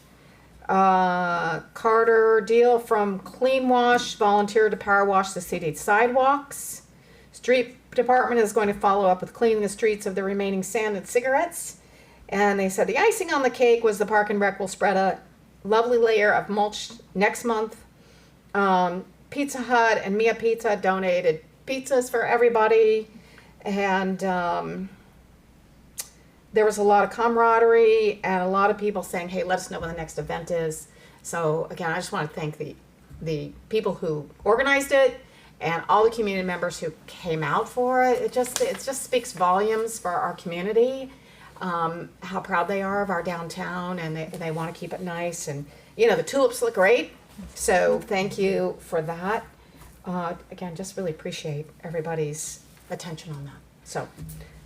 Carter Deal from Clean Wash volunteered to power wash the city sidewalks. Street department is going to follow up with cleaning the streets of the remaining sand and cigarettes. And they said the icing on the cake was the Park and Rec will spread a lovely layer of mulch next month. Pizza Hut and Mia Pizza donated pizzas for everybody. And there was a lot of camaraderie and a lot of people saying, hey, let us know when the next event is. So again, I just want to thank the people who organized it and all the community members who came out for it. It just speaks volumes for our community, how proud they are of our downtown, and they want to keep it nice. And, you know, the tulips look great. So thank you for that. Again, just really appreciate everybody's attention on that. So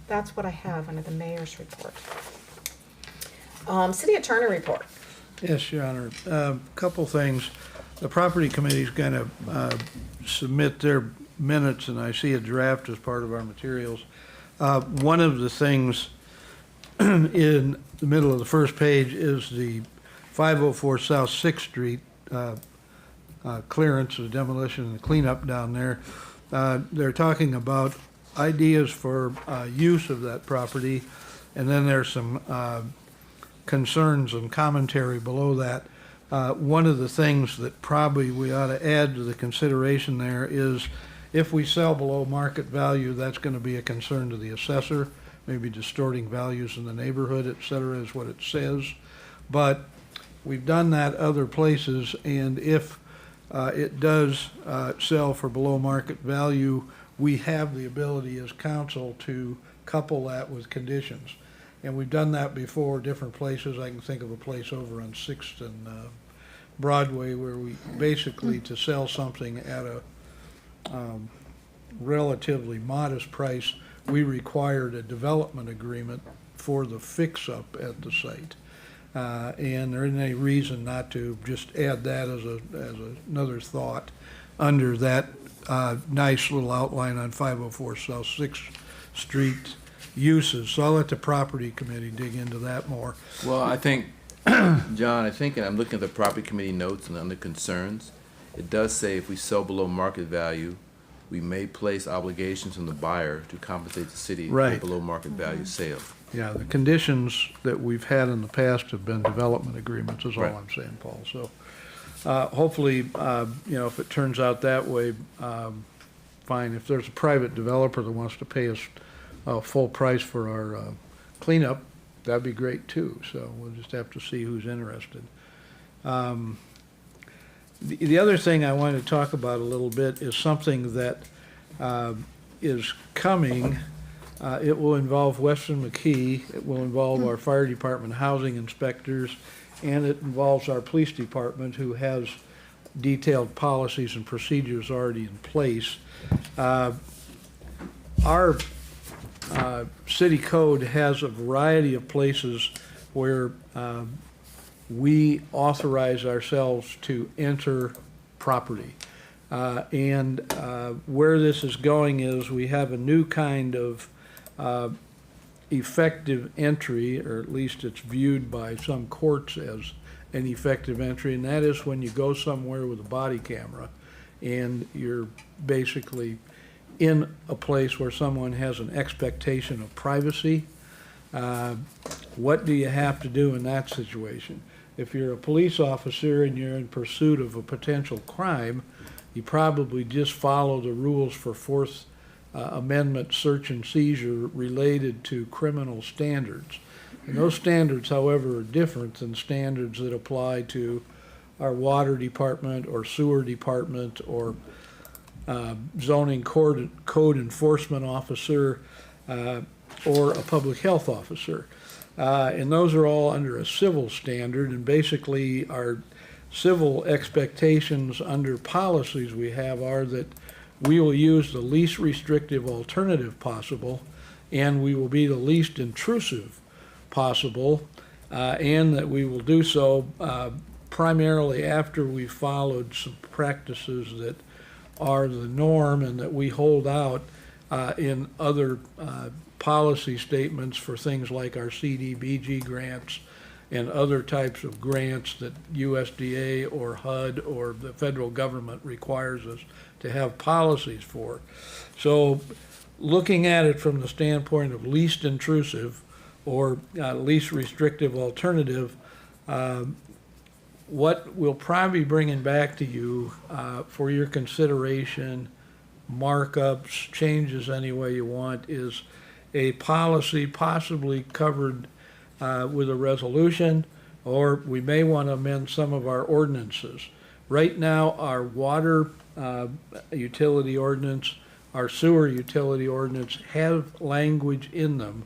that's what I have under the mayor's report. City attorney report. Yes, Your Honor. Couple things. The property committee's going to submit their minutes, and I see a draft as part of our materials. One of the things in the middle of the first page is the 504 South 6th Street clearance, the demolition and the cleanup down there. They're talking about ideas for use of that property, and then there's some concerns and commentary below that. One of the things that probably we ought to add to the consideration there is if we sell below market value, that's going to be a concern to the assessor, maybe distorting values in the neighborhood, et cetera, is what it says. But we've done that other places, and if it does sell for below market value, we have the ability as council to couple that with conditions. And we've done that before, different places. I can think of a place over on 6th and Broadway where we basically, to sell something at a relatively modest price, we required a development agreement for the fix-up at the site. And there isn't any reason not to just add that as another thought under that nice little outline on 504 South 6th Street uses. So I'll let the property committee dig into that more. Well, I think, John, and I'm looking at the property committee notes and under concerns, it does say if we sell below market value, we may place obligations on the buyer to compensate the city for below market value sale. Yeah, the conditions that we've had in the past have been development agreements, is all Right. I'm saying, Paul. So hopefully, if it turns out that way, fine. If there's a private developer that wants to pay us full price for our cleanup, that'd be great too. So we'll just have to see who's interested. The other thing I wanted to talk about a little bit is something that is coming. It will involve Weston McKee. It will involve our fire department housing inspectors, and it involves our police department, who has detailed policies and procedures already in place. Our city code has a variety of places where we authorize ourselves to enter property. And where this is going is we have a new kind of effective entry, or at least it's viewed by some courts as an effective entry, and that is when you go somewhere with a body camera and you're basically in a place where someone has an expectation of privacy. What do you have to do in that situation? If you're a police officer and you're in pursuit of a potential crime, you probably just follow the rules for Fourth Amendment search and seizure related to criminal standards. And those standards, however, are different than standards that apply to our water department or sewer department or zoning code enforcement officer or a public health officer. And those are all under a civil standard, and basically our civil expectations under policies we have are that we will use the least restrictive alternative possible, and we will be the least intrusive possible, and that we will do so primarily after we've followed some practices that are the norm and that we hold out in other policy statements for things like our CDBG grants and other types of grants that USDA or HUD or the federal government requires us to have policies for. So looking at it from the standpoint of least intrusive or least restrictive alternative, what we'll probably be bringing back to you for your consideration, markups, changes any way you want, is a policy possibly covered with a resolution, or we may want to amend some of our ordinances. Right now, our water utility ordinance, our sewer utility ordinance have language in them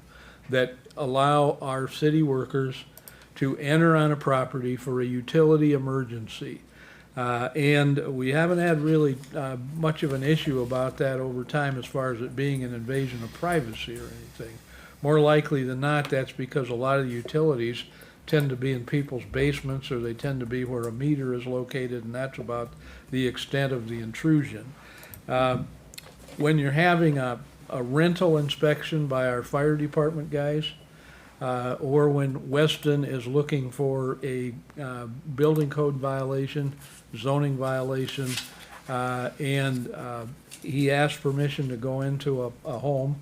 that allow our city workers to enter on a property for a utility emergency. And we haven't had really much of an issue about that over time as far as it being an invasion of privacy or anything. More likely than not, that's because a lot of the utilities tend to be in people's basements, or they tend to be where a meter is located, and that's about the extent of the intrusion. When you're having a rental inspection by our fire department guys, or when Weston is looking for a building code violation, zoning violation, and he asks permission to go into a home,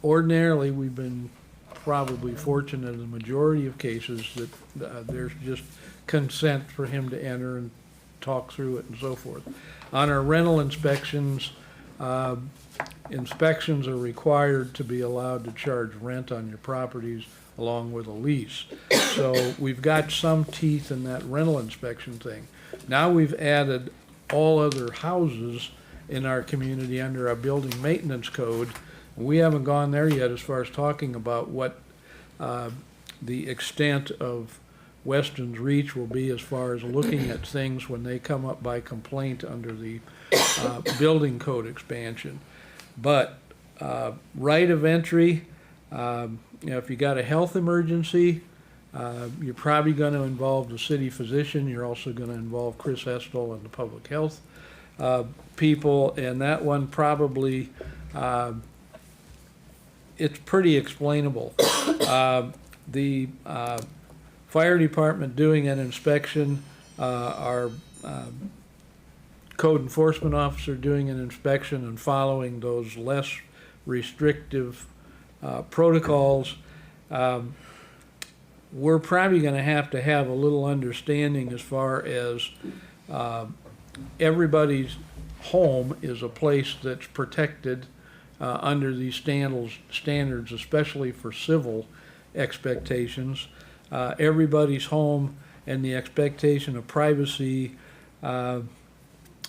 ordinarily we've been probably fortunate in the majority of cases that there's just consent for him to enter and talk through it and so forth. On our rental inspections, inspections are required to be allowed to charge rent on your properties along with a lease. So we've got some teeth in that rental inspection thing. Now we've added all other houses in our community under our building maintenance code. We haven't gone there yet as far as talking about what the extent of Weston's reach will be as far as looking at things when they come up by complaint under the building code expansion. But right of entry, if you got a health emergency, you're probably going to involve the city physician. You're also going to involve Chris Estel and the public health people, and that one probably it's pretty explainable. The fire department doing an inspection, our code enforcement officer doing an inspection and following those less restrictive protocols, we're probably going to have a little understanding as far as everybody's home is a place that's protected under these standards, especially for civil expectations. Everybody's home and the expectation of privacy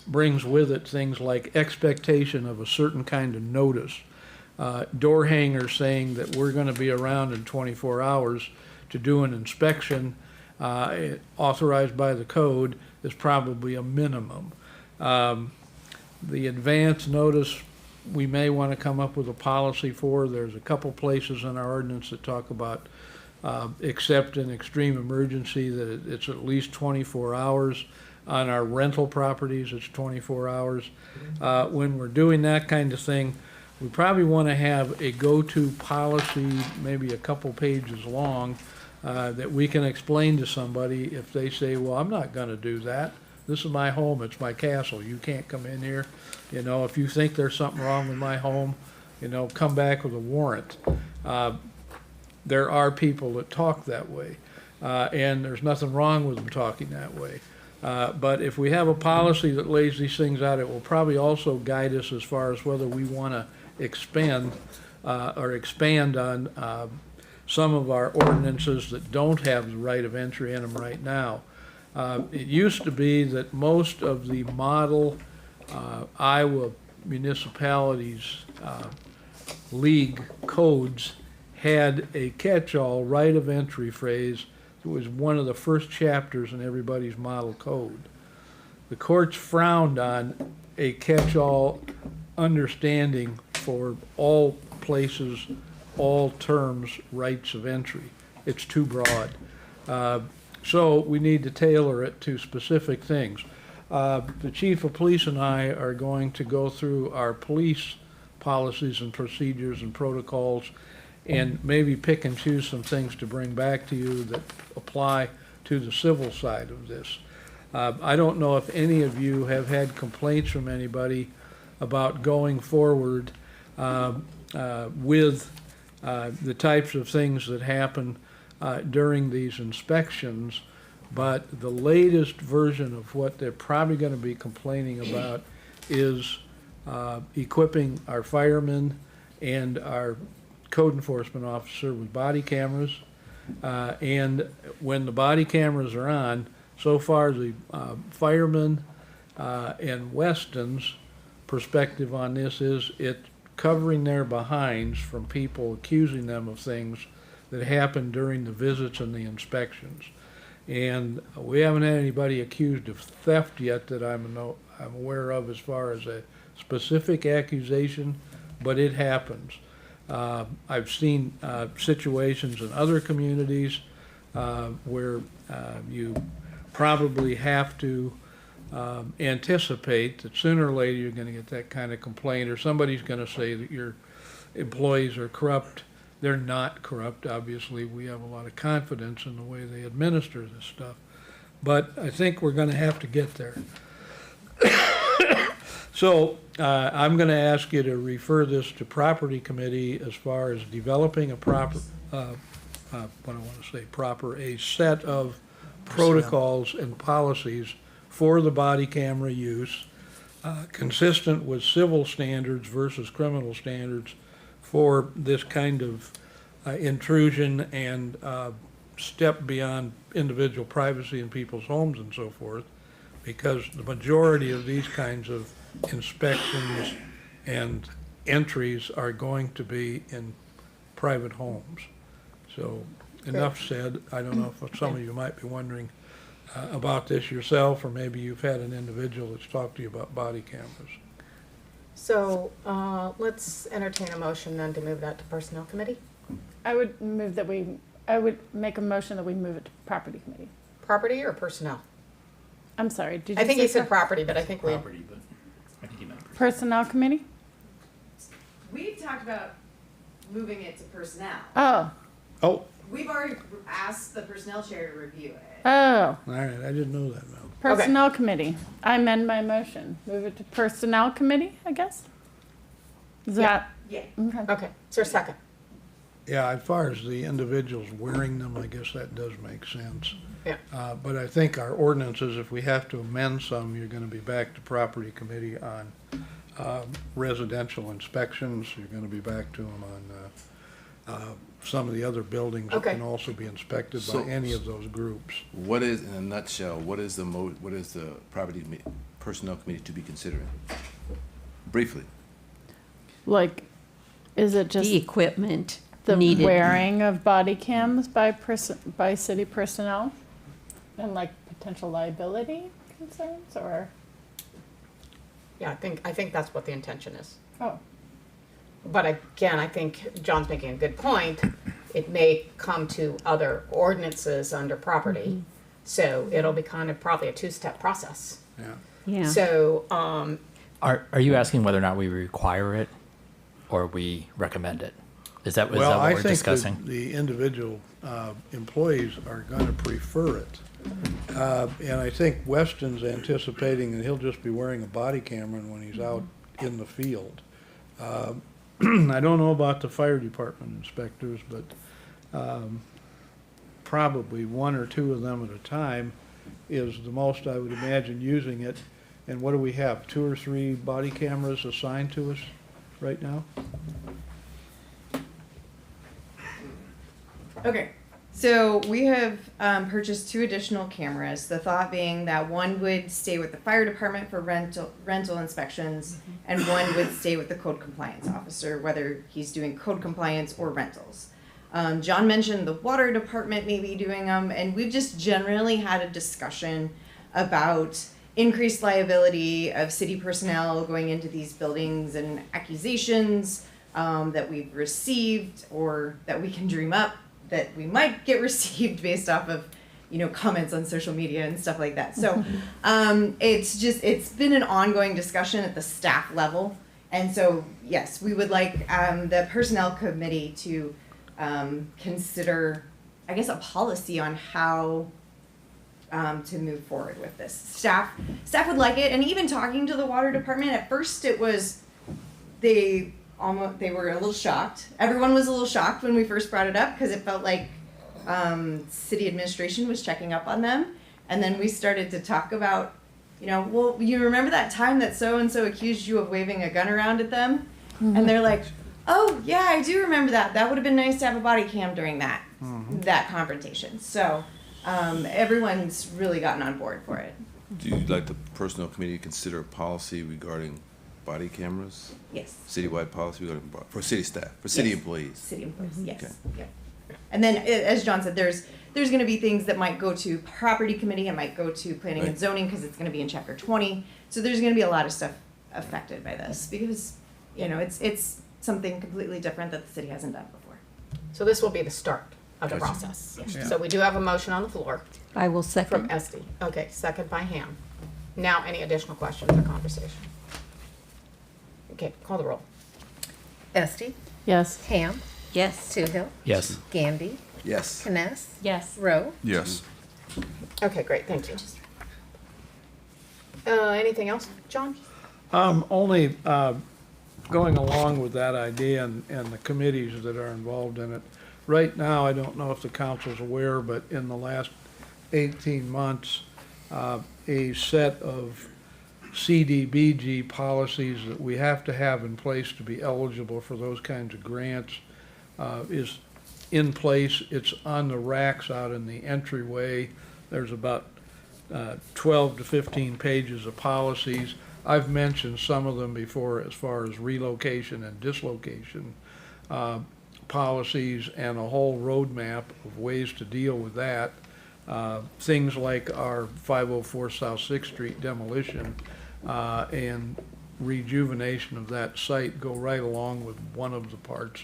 brings with it things like expectation of a certain kind of notice. Door hangers saying that we're going to be around in 24 hours to do an inspection authorized by the code is probably a minimum. The advance notice we may want to come up with a policy for. There's a couple places in our ordinance that talk about except in extreme emergency that it's at least 24 hours. On our rental properties, it's 24 hours. When we're doing that kind of thing, we probably want to have a go-to policy, maybe a couple pages long, that we can explain to somebody if they say, well, I'm not going to do that. This is my home, it's my castle, you can't come in here. You know, if you think there's something wrong with my home, you know, come back with a warrant. There are people that talk that way, and there's nothing wrong with them talking that way. But if we have a policy that lays these things out, it will probably also guide us as far as whether we want to expand on some of our ordinances that don't have the right of entry in them right now. It used to be that most of the model Iowa municipalities league codes had a catch-all right of entry phrase. It was one of the first chapters in everybody's model code. The courts frowned on a catch-all understanding for all places all terms rights of entry. It's too broad. So we need to tailor it to specific things. The chief of police and I are going to go through our police policies and procedures and protocols and maybe pick and choose some things to bring back to you that apply to the civil side of this. I don't know if any of you have had complaints from anybody about going forward with the types of things that happen during these inspections, but the latest version of what they're probably going to be complaining about is equipping our firemen and our code enforcement officer with body cameras. And when the body cameras are on, so far the firemen and Weston's perspective on this is it covering their behinds from people accusing them of things that happened during the visits and the inspections. And we haven't had anybody accused of theft yet that I'm aware of as far as a specific accusation, but it happens. I've seen situations in other communities where you probably have to anticipate that sooner or later you're going to get that kind of complaint, or somebody's going to say that your employees are corrupt. They're not corrupt. Obviously, we have a lot of confidence in the way they administer this stuff. But I think we're going to have to get there. So I'm going to ask you to refer this to property committee as far as developing a proper, a set of protocols and policies for the body camera use, consistent with civil standards versus criminal standards for this kind of intrusion and step beyond individual privacy in people's homes and so forth, because the majority of these kinds of inspections and entries are going to be in private homes. So enough said. I don't know if some of you might be wondering about this yourself, or maybe you've had an individual that's talked to you about body cameras. So, let's entertain a motion then to move that to Personnel Committee. I would make a motion that we move it to property committee. Property or personnel? I'm sorry, did you I think say you said property, but I think we, Property, but I think you meant personnel committee? We talked about moving it to personnel. Oh, Oh, We've already asked the personnel chair to review it. oh, all right, I didn't know that, Mel. personnel committee. I amend my motion. Move it to personnel committee, I guess? Is that, Yeah. okay. okay, is there a second? Yeah, as far as the individuals wearing them, I guess that does make sense. Yeah. But I think our ordinances, if we have to amend some, you're gonna be back to property committee on residential inspections. You're gonna be back to them on some of the other buildings that Okay. can also be inspected by So- any of those groups. What is, in a nutshell, what is the personnel committee to be considering? Briefly. Like, is it just The equipment the needed. wearing of body cams by city personnel? And like potential liability concerns, or, Yeah, I think that's what the intention is. oh, But again, I think John's making a good point. It may come to other ordinances under property. So it'll be kind of probably a two-step process. Yeah. Yeah. So, Are you asking whether or not we require it or we recommend it? Is that what Well, I we're think discussing? that the individual employees are gonna prefer it. And I think Weston's anticipating that he'll just be wearing a body camera when he's out in the field. I don't know about the fire department inspectors, but probably one or two of them at a time is the most I would imagine using it. And what do we have, 2 or 3 body cameras assigned to us right now? Okay, so we have purchased 2 additional cameras. The thought being that one would stay with the fire department for rental inspections, and one would stay with the code compliance officer, whether he's doing code compliance or rentals. John mentioned the water department maybe doing them, and we've just generally had a discussion about increased liability of city personnel going into these buildings and accusations. that we've received or that we can dream up that we might get received based off of, comments on social media and stuff like that. So it's been an ongoing discussion at the staff level. And so, yes, we would like the personnel committee to consider, I guess, a policy on how to move forward with this. Staff would like it, and even talking to the water department, at first it was, they were a little shocked. Everyone was a little shocked when we first brought it up because it felt like city administration was checking up on them. And then we started to talk about, well, you remember that time that so-and-so accused you of waving a gun around at them? Mm-hmm. And they're like, oh, yeah, I do remember that. That would have been nice to have a body cam during that confrontation. So everyone's really gotten on board for it. Do you like the personnel committee to consider a policy regarding body cameras? Yes. Citywide policy regarding for city staff, for city employees? City employees, yes. Okay. Yeah. And then, as John said, there's going to be things that might go to property committee and might go to planning and zoning because it's going to be in chapter 20. So there's going to be a lot of stuff affected by this because, it's something completely different that the city hasn't done before. So this will be the start of the Gotcha. process. Yes. So we do have a motion on the floor I will from second. Esty. Okay, second by Ham. Now, any additional questions or conversation? Okay, call the roll. Esty, Yes. Ham, Yes. Toohill, Yes. Gandy, Yes. Kness, Yes. Rowe. Yes. Okay, great, thank you. Anything else, John? Only going along with that idea and the committees that are involved in it. Right now, I don't know if the council's aware, but in the last 18 months, a set of CDBG policies that we have to have in place to be eligible for those kinds of grants is in place. It's on the racks out in the entryway. There's about 12 to 15 pages of policies. I've mentioned some of them before as far as relocation and dislocation policies and a whole roadmap of ways to deal with that. Things like our 504 South 6th Street demolition and rejuvenation of that site go right along with one of the parts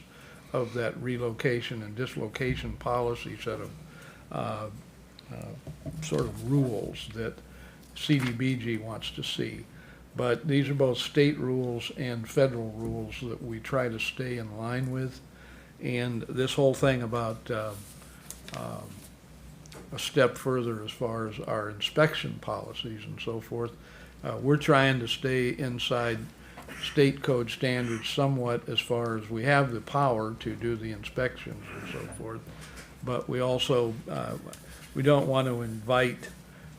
of that relocation and dislocation policy set of sort of rules that CDBG wants to see. But these are both state rules and federal rules that we try to stay in line with. And this whole thing about a step further as far as our inspection policies and so forth, we're trying to stay inside state code standards somewhat as far as we have the power to do the inspections and so forth. But we also, we don't want to invite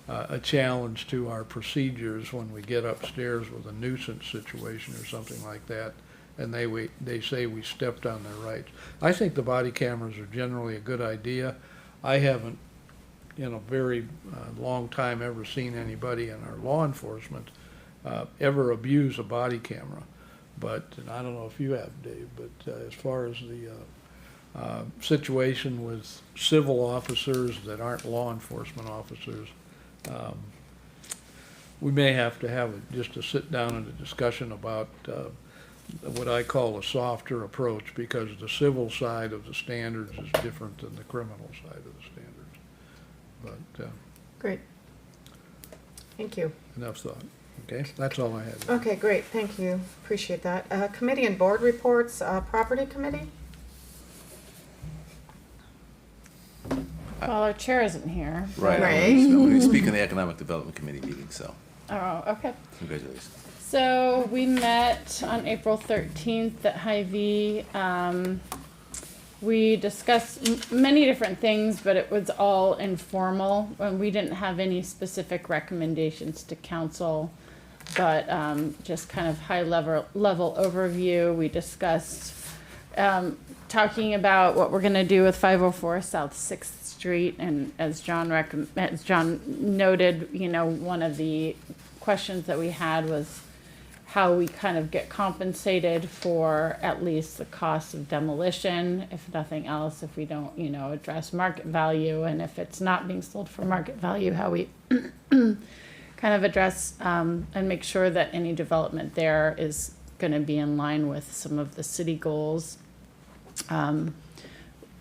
a challenge to our procedures when we get upstairs with a nuisance situation or something like that, and they say we stepped on their rights. I think the body cameras are generally a good idea. I haven't, in a very long time, ever seen anybody in our law enforcement ever abuse a body camera. But, and I don't know if you have, Dave, but as far as the situation with civil officers that aren't law enforcement officers, we may have to have just a sit down and a discussion about what I call a softer approach, because the civil side of the standards is different than the criminal side of the standards. But Great. Thank you. enough thought. Okay, that's all I had. Okay, great, thank you, appreciate that. Committee and board reports, property committee? Well, our chair isn't here. Right. Right. I'm going to speak in the Economic Development Committee meeting, so Oh, okay. congratulations. So we met on April 13th at Hy-Vee. We discussed many different things, but it was all informal, and we didn't have any specific recommendations to council, but just kind of high level overview. We discussed talking about what we're going to do with 504 South 6th Street, and as John noted, one of the questions that we had was how we kind of get compensated for at least the cost of demolition, if nothing else, if we don't, address market value, and if it's not being sold for market value, how we kind of address and make sure that any development there is gonna be in line with some of the city goals.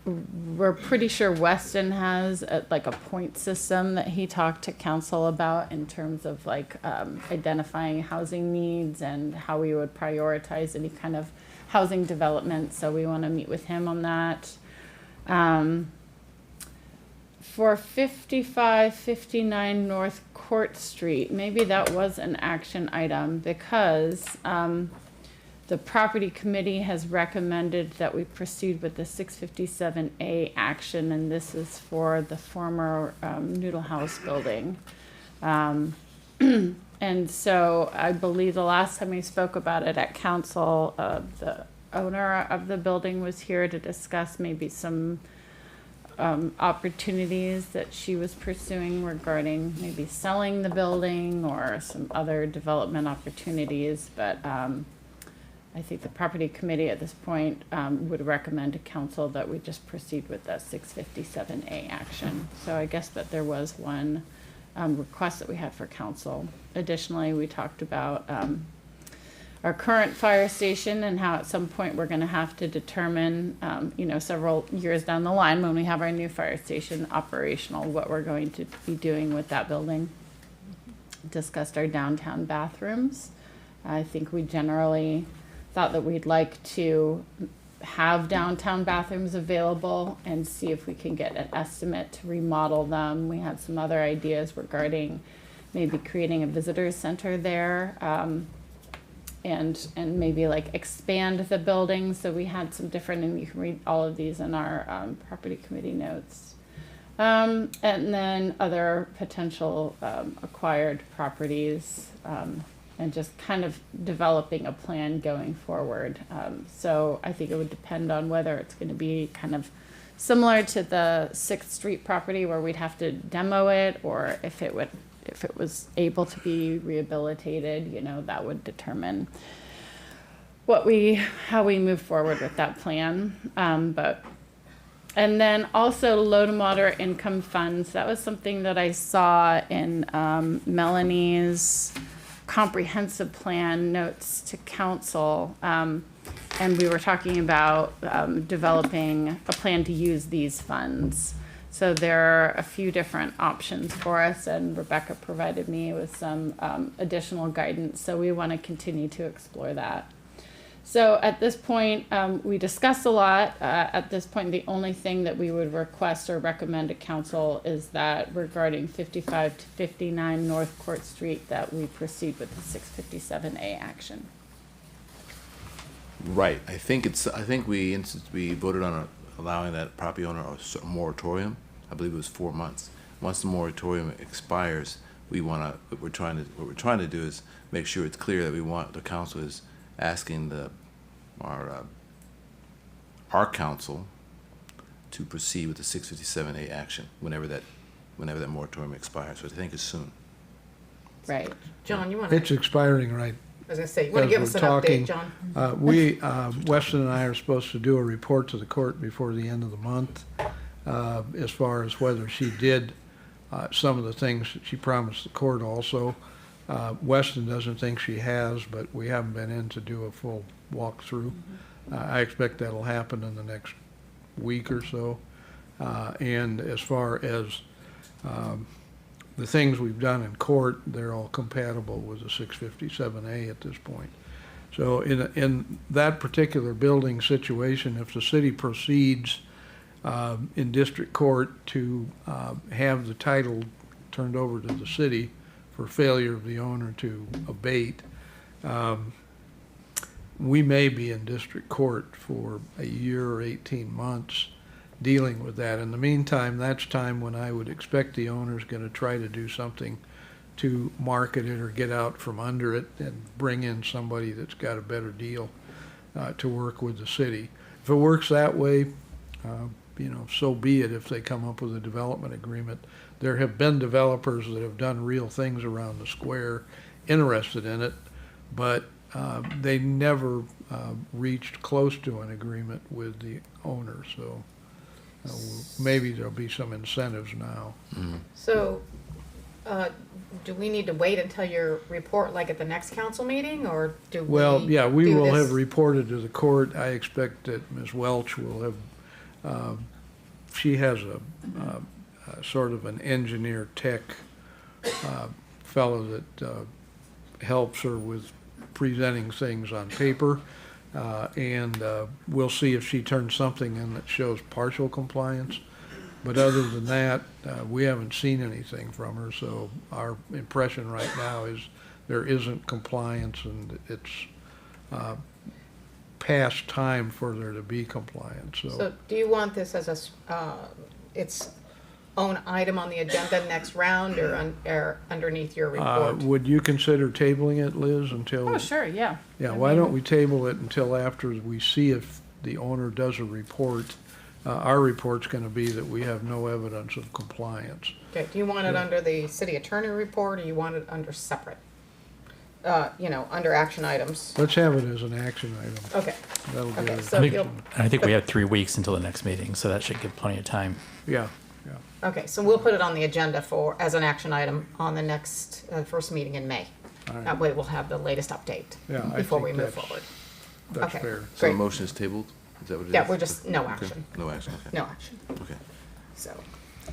We're pretty sure Weston has like a point system that he talked to council about in terms of like identifying housing needs and how we would prioritize any kind of housing development. So we want to meet with him on that. For 5559 North Court Street, maybe that was an action item because the property committee has recommended that we proceed with the 657A action, and this is for the former Noodle House building. And so I believe the last time we spoke about it at council, the owner of the building was here to discuss maybe some opportunities that she was pursuing regarding maybe selling the building or some other development opportunities, but I think the property committee at this point would recommend to council that we just proceed with the 657A action. So I guess that there was one request that we had for council. Additionally, we talked about our current fire station and how at some point we're going to have to determine, several years down the line when we have our new fire station operational, what we're going to be doing with that building. Discussed our downtown bathrooms. I think we generally thought that we'd like to have downtown bathrooms available and see if we can get an estimate to remodel them. We had some other ideas regarding maybe creating a visitor center there, and maybe like expand the building. So we had some different, and you can read all of these in our property committee notes. And then other potential acquired properties, and just kind of developing a plan going forward. So I think it would depend on whether it's going to be kind of similar to the 6th Street property where we'd have to demo it, or if it was able to be rehabilitated, that would determine how we move forward with that plan. And then also low to moderate income funds. That was something that I saw in Melanie's comprehensive plan notes to council, and we were talking about developing a plan to use these funds. So there are a few different options for us, and Rebecca provided me with some additional guidance, so we want to continue to explore that. So at this point, we discussed a lot. At this point, the only thing that we would request or recommend to council is that regarding 55 to 59 North Court Street, that we proceed with the 657A action. Right. I think we voted on allowing that property owner a moratorium. I believe it was 4 months. Once the moratorium expires, what we're trying to do is make sure it's clear that the council is asking our council to proceed with the 657A action whenever that moratorium expires. So I think it's soon. Right. John, you want to? It's expiring, right? I was going to say, you want to give us an update, John? Weston and I are supposed to do a report to the court before the end of the month, as far as whether she did some of the things that she promised the court also. Weston doesn't think she has, but we haven't been in to do a full walkthrough. I expect that'll happen in the next week or so. And as far as the things we've done in court, they're all compatible with the 657A at this point. So in that particular building situation, if the city proceeds in district court to have the title turned over to the city for failure of the owner to abate, we may be in district court for a year or 18 months dealing with that. In the meantime, that's time when I would expect the owner's going to try to do something to market it or get out from under it and bring in somebody that's got a better deal to work with the city. If it works that way, so be it. If they come up with a development agreement, there have been developers that have done real things around the square interested in it, but they never reached close to an agreement with the owner. So maybe there'll be some incentives now. So Do we need to wait until your report, like at the next council meeting, or do we? Well, yeah, we do will this- have reported to the court. I expect that Ms. Welch will have, she has a sort of an engineer tech fellow that helps her with presenting things on paper. And we'll see if she turns something in that shows partial compliance. But other than that, we haven't seen anything from her, so our impression right now is there isn't compliance, and it's past time for there to be compliance, So do you want this as its own item on the agenda next round, or underneath your report? Would you consider tabling it, Liz, until? Oh, sure, yeah. Yeah, I why mean- don't we table it until after we see if the owner does a report? Our report's gonna be that we have no evidence of compliance. Okay, do you want it under the city attorney report, or you want it under separate? Under action items? Let's have it as an action item. Okay, That'll okay, get so I think, you'll, I think we have 3 weeks until the next meeting, so that should give plenty of time. Yeah, okay, so we'll put it on the agenda as an action item on the next, first meeting in May. all right. That way we'll have the latest update Yeah, I before we think move that's- forward. That's Okay. fair. So the Great. motion is tabled? Is that what it is? Yeah, we're just, no Okay. action, No action, okay. no action, Okay. so,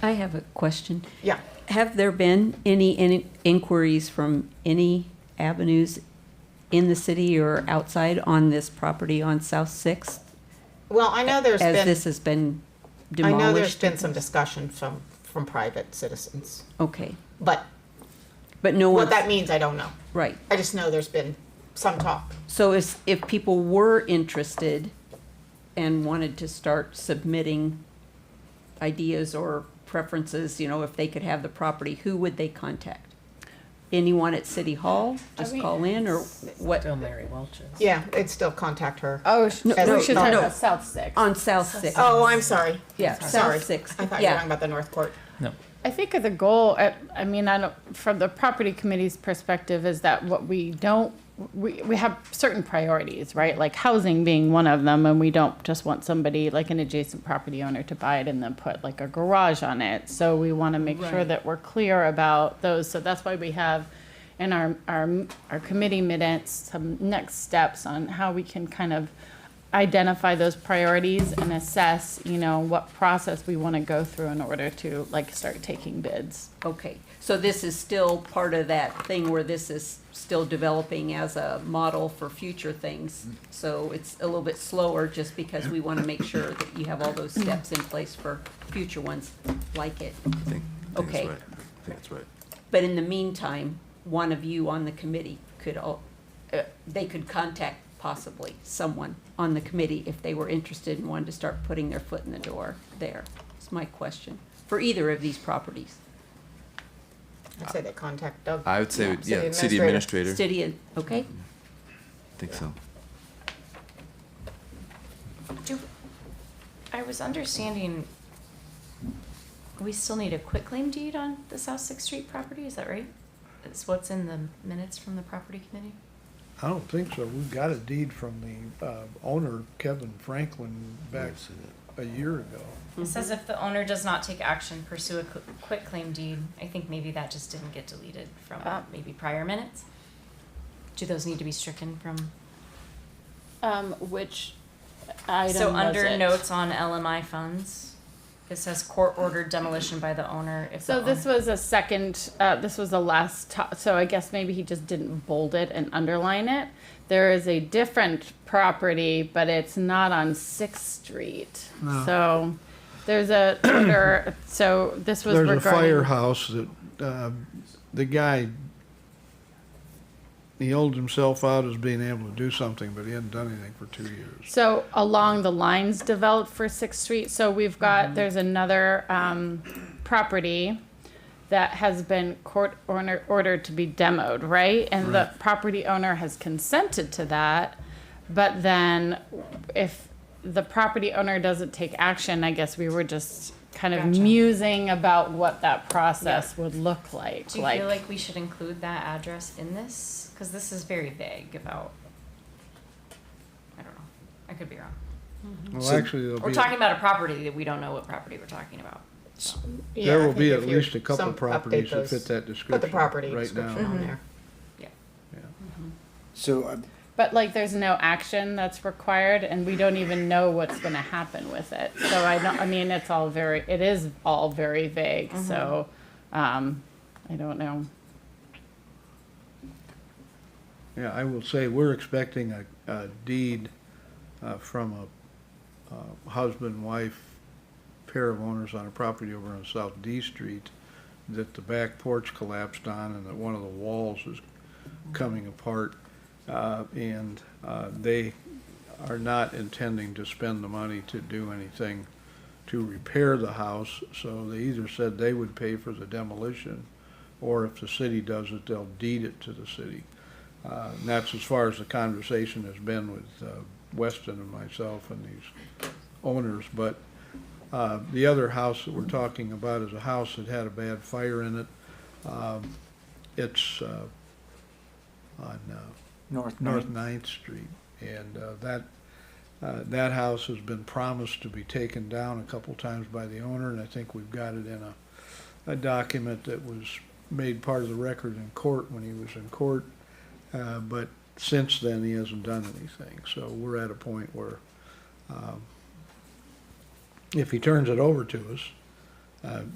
I have a question. yeah. Have there been any inquiries from any avenues in the city or outside on this property on South Sixth? Well, I know there's As been, this has been I demolished? know there's been some discussion from private citizens, Okay, but but no one, what that means, I don't know. right. I just know there's been some talk. So if people were interested and wanted to start submitting ideas or preferences, if they could have the property, who would they contact? Anyone at City Hall? Just call in, or what? Still Mary Welch's. Yeah, they'd still contact her. Oh, No, As no, we she's talked talking no. about South Sixth. On South Sixth. Oh, I'm sorry. Yeah, Sorry. South Sixth. I thought you were Yeah. talking about the North Court. No. I think the goal, from the property committee's perspective, is that what we have certain priorities, right? Like housing being one of them, and we don't just want somebody, like an adjacent property owner, to buy it and then put like a garage on it. So we want to make sure Right. that we're clear about those. So that's why we have in our committee minutes some next steps on how we can kind of identify those priorities and assess, what process we want to go through in order to start taking bids. Okay, so this is still part of that thing where this is still developing as a model for future things. So it's a little bit slower just because we want to make sure that you have all those steps in place for future ones like it. I think that's Okay. right. I think that's right. But in the meantime, one of you on the committee they could contact possibly someone on the committee if they were interested and wanted to start putting their foot in the door there. That's my question, for either of these properties. I'd say they contact Doug. I would say, Yeah, city administrator. City, okay? I think so. I was understanding we still need a quitclaim deed on the South Sixth Street property, is that right? That's what's in the minutes from the property committee? I don't think so. We've got a deed from the owner, Kevin Franklin, back a year ago. It says if the owner does not take action, pursue a quitclaim deed. I think maybe that just didn't get deleted from maybe prior minutes. Do those need to be stricken from? Which item So was under it? notes on LMI funds, it says court ordered demolition by the owner. If So the this owner- was a second, this was the last, so I guess maybe he just didn't bold it and underline it. There is a different property, but it's not on Sixth Street. No. So there's so this was There's a regarding. firehouse that the guy, he holds himself out as being able to do something, but he hadn't done anything for 2 years. So along the lines developed for Sixth Street, so we've got, there's another property that has been ordered to be demoed, right? And the property owner has consented to that, but then if the property owner doesn't take action, I guess we were just kind of Gotcha. musing about what that process would look like. Do you feel like we should include that address in this? Because this is very vague about, I don't know, I could be wrong. Well, So- actually, there'll We're be, talking about a property that we don't know what property we're talking about. Yeah, There I will be think at if you least a couple some- properties update that those- fit that Put the description property right description now. on there. So But like, there's no action that's required, and we don't even know what's gonna happen with it. So I mean, it is all very vague, so, I don't know. Yeah, I will say, we're expecting a deed from a husband and wife pair of owners on a property over on South D Street that the back porch collapsed on and that one of the walls is coming apart. And they are not intending to spend the money to do anything to repair the house. So they either said they would pay for the demolition, or if the city does it, they'll deed it to the city. And that's as far as the conversation has been with Weston and myself and these owners. But the other house that we're talking about is a house that had a bad fire in it. It's on North North Ninth. 9th Street, and that house has been promised to be taken down a couple times by the owner, and I think we've got it in a document that was made part of the record in court when he was in court. But since then, he hasn't done anything. So we're at a point where if he turns it over to us,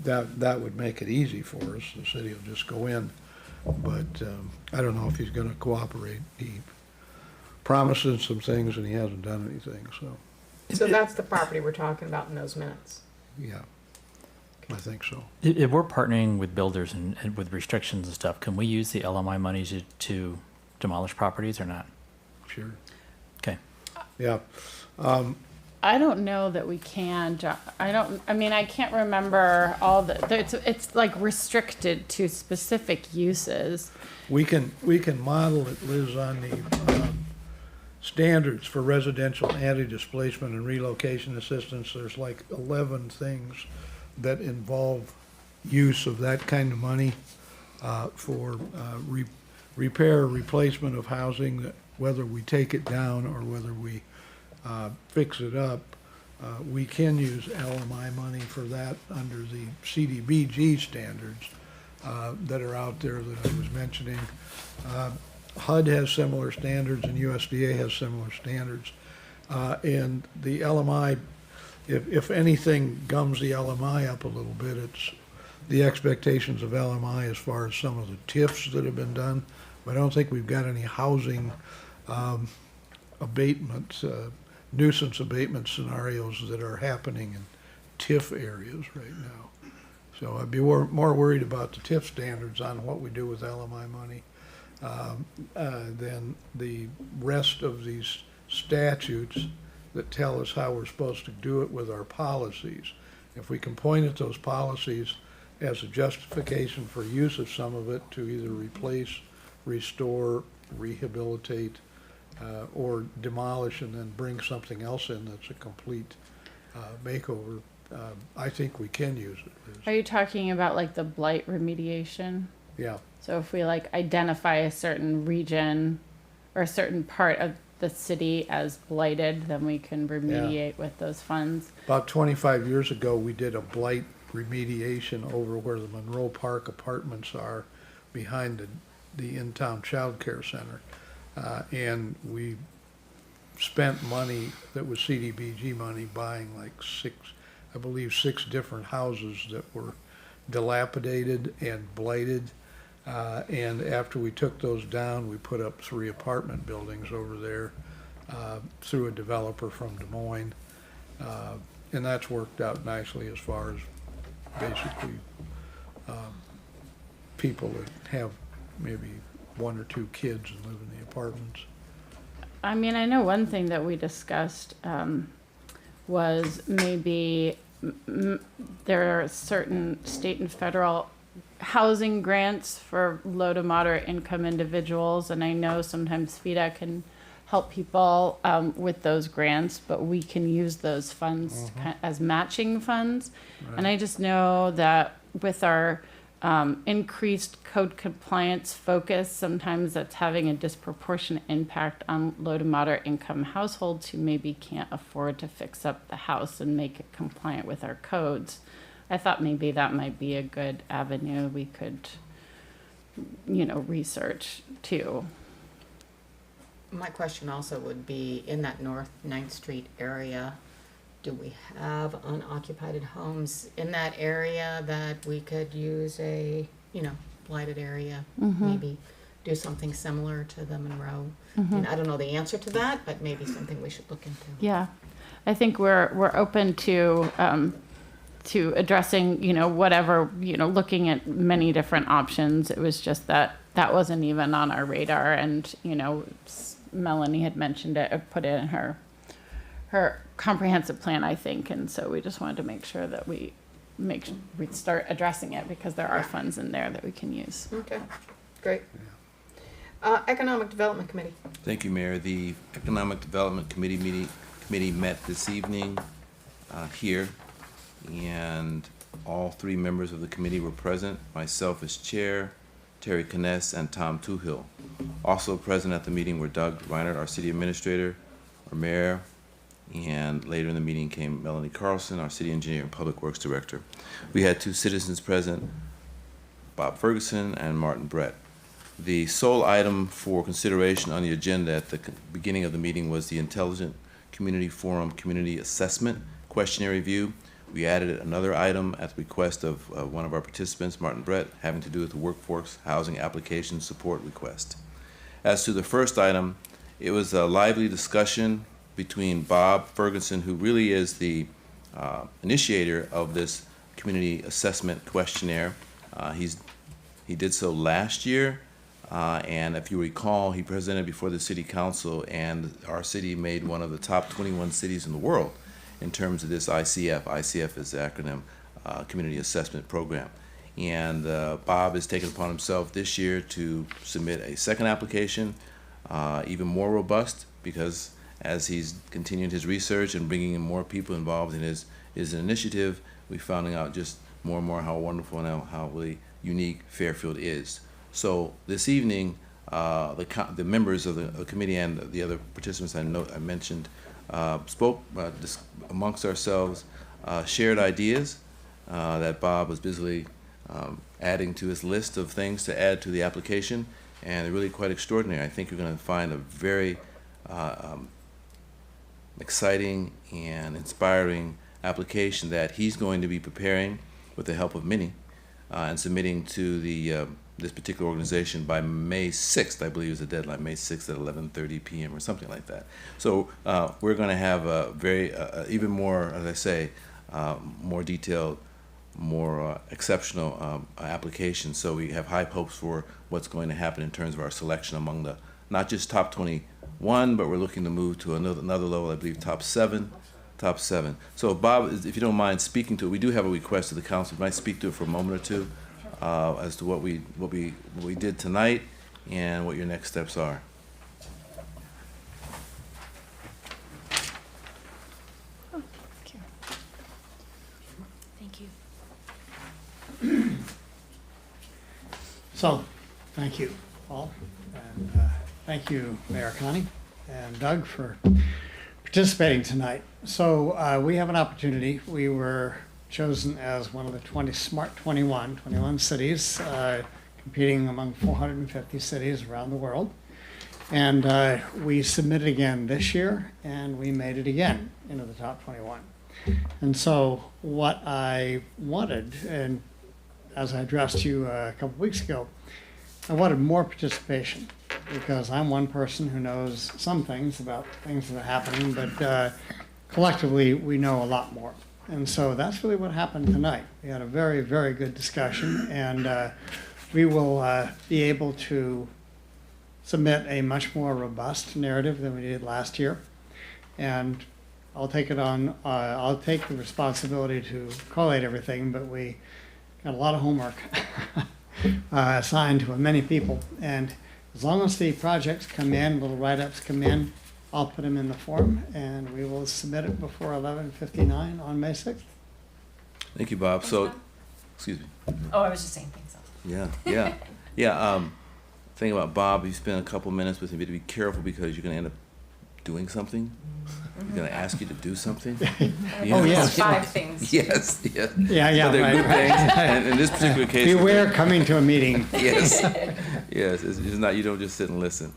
that would make it easy for us. The city will just go in. But I don't know if he's going to cooperate. He promises some things and he hasn't done anything. So that's the property we're talking about in those minutes. Yeah, I think so. If we're partnering with builders and with restrictions and stuff, can we use the LMI money to demolish properties or not? Sure. Okay. Yeah. I don't know that we can, I can't remember all it's like restricted to specific uses. We can model it, Liz, on the standards for residential anti-displacement and relocation assistance. There's like 11 things that involve use of that kind of money for repair or replacement of housing, that whether we take it down or whether we fix it up. We can use LMI money for that under the CDBG standards that are out there that I was mentioning. HUD has similar standards and USDA has similar standards. And the LMI, if anything gums the LMI up a little bit, it's the expectations of LMI as far as some of the TIFs that have been done. But I don't think we've got any housing abatement, nuisance abatement scenarios that are happening in TIF areas right now. So I'd be more worried about the TIF standards on what we do with LMI money than the rest of these statutes that tell us how we're supposed to do it with our policies. If we can point at those policies as a justification for use of some of it to either replace, restore, rehabilitate, or demolish and then bring something else in that's a complete makeover, I think we can use it. Are you talking about like the blight remediation? Yeah. So if we like identify a certain region or a certain part of the city as blighted, then we can remediate with those funds. About 25 years ago, we did a blight remediation over where the Monroe Park apartments are behind the in-town child care center. And we spent money that was CDBG money buying like six different houses that were dilapidated and blighted. And after we took those down, we put up 3 apartment buildings over there through a developer from Des Moines. And that's worked out nicely as far as basically people that have maybe 1 or 2 kids and live in the apartments. I mean, I know one thing that we discussed was maybe there are certain state and federal housing grants for low to moderate income individuals, and I know sometimes FEDA can help people with those grants, but we can use those funds as matching funds. Right. And I just know that with our increased code compliance focus, sometimes that's having a disproportionate impact on low to moderate income households who maybe can't afford to fix up the house and make it compliant with our codes. I thought maybe that might be a good avenue we could, research too. My question also would be, in that North 9th Street area, do we have unoccupied homes in that area that we could use a, blighted area? Maybe do something similar to the Monroe? And I don't know the answer to that, but maybe something we should look into. Yeah, I think we're open to addressing, whatever, looking at many different options. It was just that wasn't even on our radar, and Melanie had mentioned it, put it in her comprehensive plan, I think, and so we just wanted to make sure that we start addressing it, because there are funds in there that we can use. Okay, great. Economic Development Committee. Thank you, Mayor. The Economic Development Committee met this evening here, and all three members of the committee were present. Myself as chair, Terry Kness, and Tom Toohill. Also present at the meeting were Doug Reinert, our city administrator, our mayor, and later in the meeting came Melanie Carlson, our city engineer and public works director. We had two citizens present, Bob Ferguson and Martin Brett. The sole item for consideration on the agenda at the beginning of the meeting was the Intelligent Community Forum Community Assessment Questionnaire Review. We added another item at the request of one of our participants, Martin Brett, having to do with the Workforce Housing Application Support Request. As to the first item, it was a lively discussion between Bob Ferguson, who really is the initiator of this community assessment questionnaire. He did so last year. And if you recall, he presented before the city council, and our city made one of the top 21 cities in the world in terms of this ICF. ICF is the acronym, Community Assessment Program. And Bob has taken upon himself this year to submit a second application, even more robust, because as he's continued his research and bringing in more people involved in his initiative, we're finding out just more and more how wonderful and how really unique Fairfield is. So this evening, the members of the committee and the other participants I mentioned spoke amongst ourselves, shared ideas that Bob was busily adding to his list of things to add to the application, and they're really quite extraordinary. I think you're going to find a very exciting and inspiring application that he's going to be preparing with the help of many and submitting to the this particular organization by May 6th, I believe is the deadline, May 6th at 11:30 p.m. or something like that. So we're going to have a very, even more, as I say, more detailed, more exceptional application. So we have high hopes for what's going to happen in terms of our selection among the, not just top 21, but we're looking to move to another level, I believe top seven. So Bob, if you don't mind speaking to it, we do have a request to the council. You might speak to it for a moment or two. As to what we did tonight and what your next steps are. Oh, thank you. So, thank you, Paul, and thank you, Mayor Connie and Doug, for participating tonight. So we have an opportunity. We were chosen as one of the 21 cities, competing among 450 cities around the world. And we submitted again this year, and we made it again into the top 21. And so what I wanted, and as I addressed you a couple weeks ago, I wanted more participation, because I'm one person who knows some things about things that are happening, but collectively we know a lot more. And so that's really what happened tonight. We had a very, very good discussion, and we will be able to submit a much more robust narrative than we did last year. And I'll take I'll take the responsibility to collate everything, but we got a lot of homework assigned to many people. And as long as the projects come in, little write-ups come in, I'll put them in the form, and we will submit it before 11:59 on May 6th. Thank you, Bob. So, excuse me. Oh, I was just saying things. Yeah. Thing about Bob, you spend a couple minutes with him, you have to be careful because you're going to end up doing something. He's gonna ask you to do something. Oh, yes. 5 things. Yes, yes. Yeah, But they're right, good right. things, and in this particular case. Beware coming to a meeting. Yes, yes, it's not, you don't just sit and listen.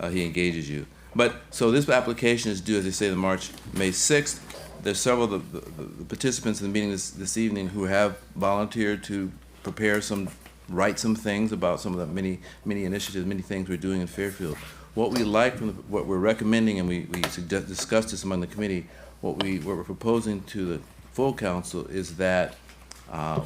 He engages you. But, so this application is due, as they say, the May 6th. There's several of the participants in the meeting this evening who have volunteered to write some things about some of the many initiatives, many things we're doing in Fairfield. What we like what we're recommending, and we discussed this among the committee, what we're proposing to the full council is that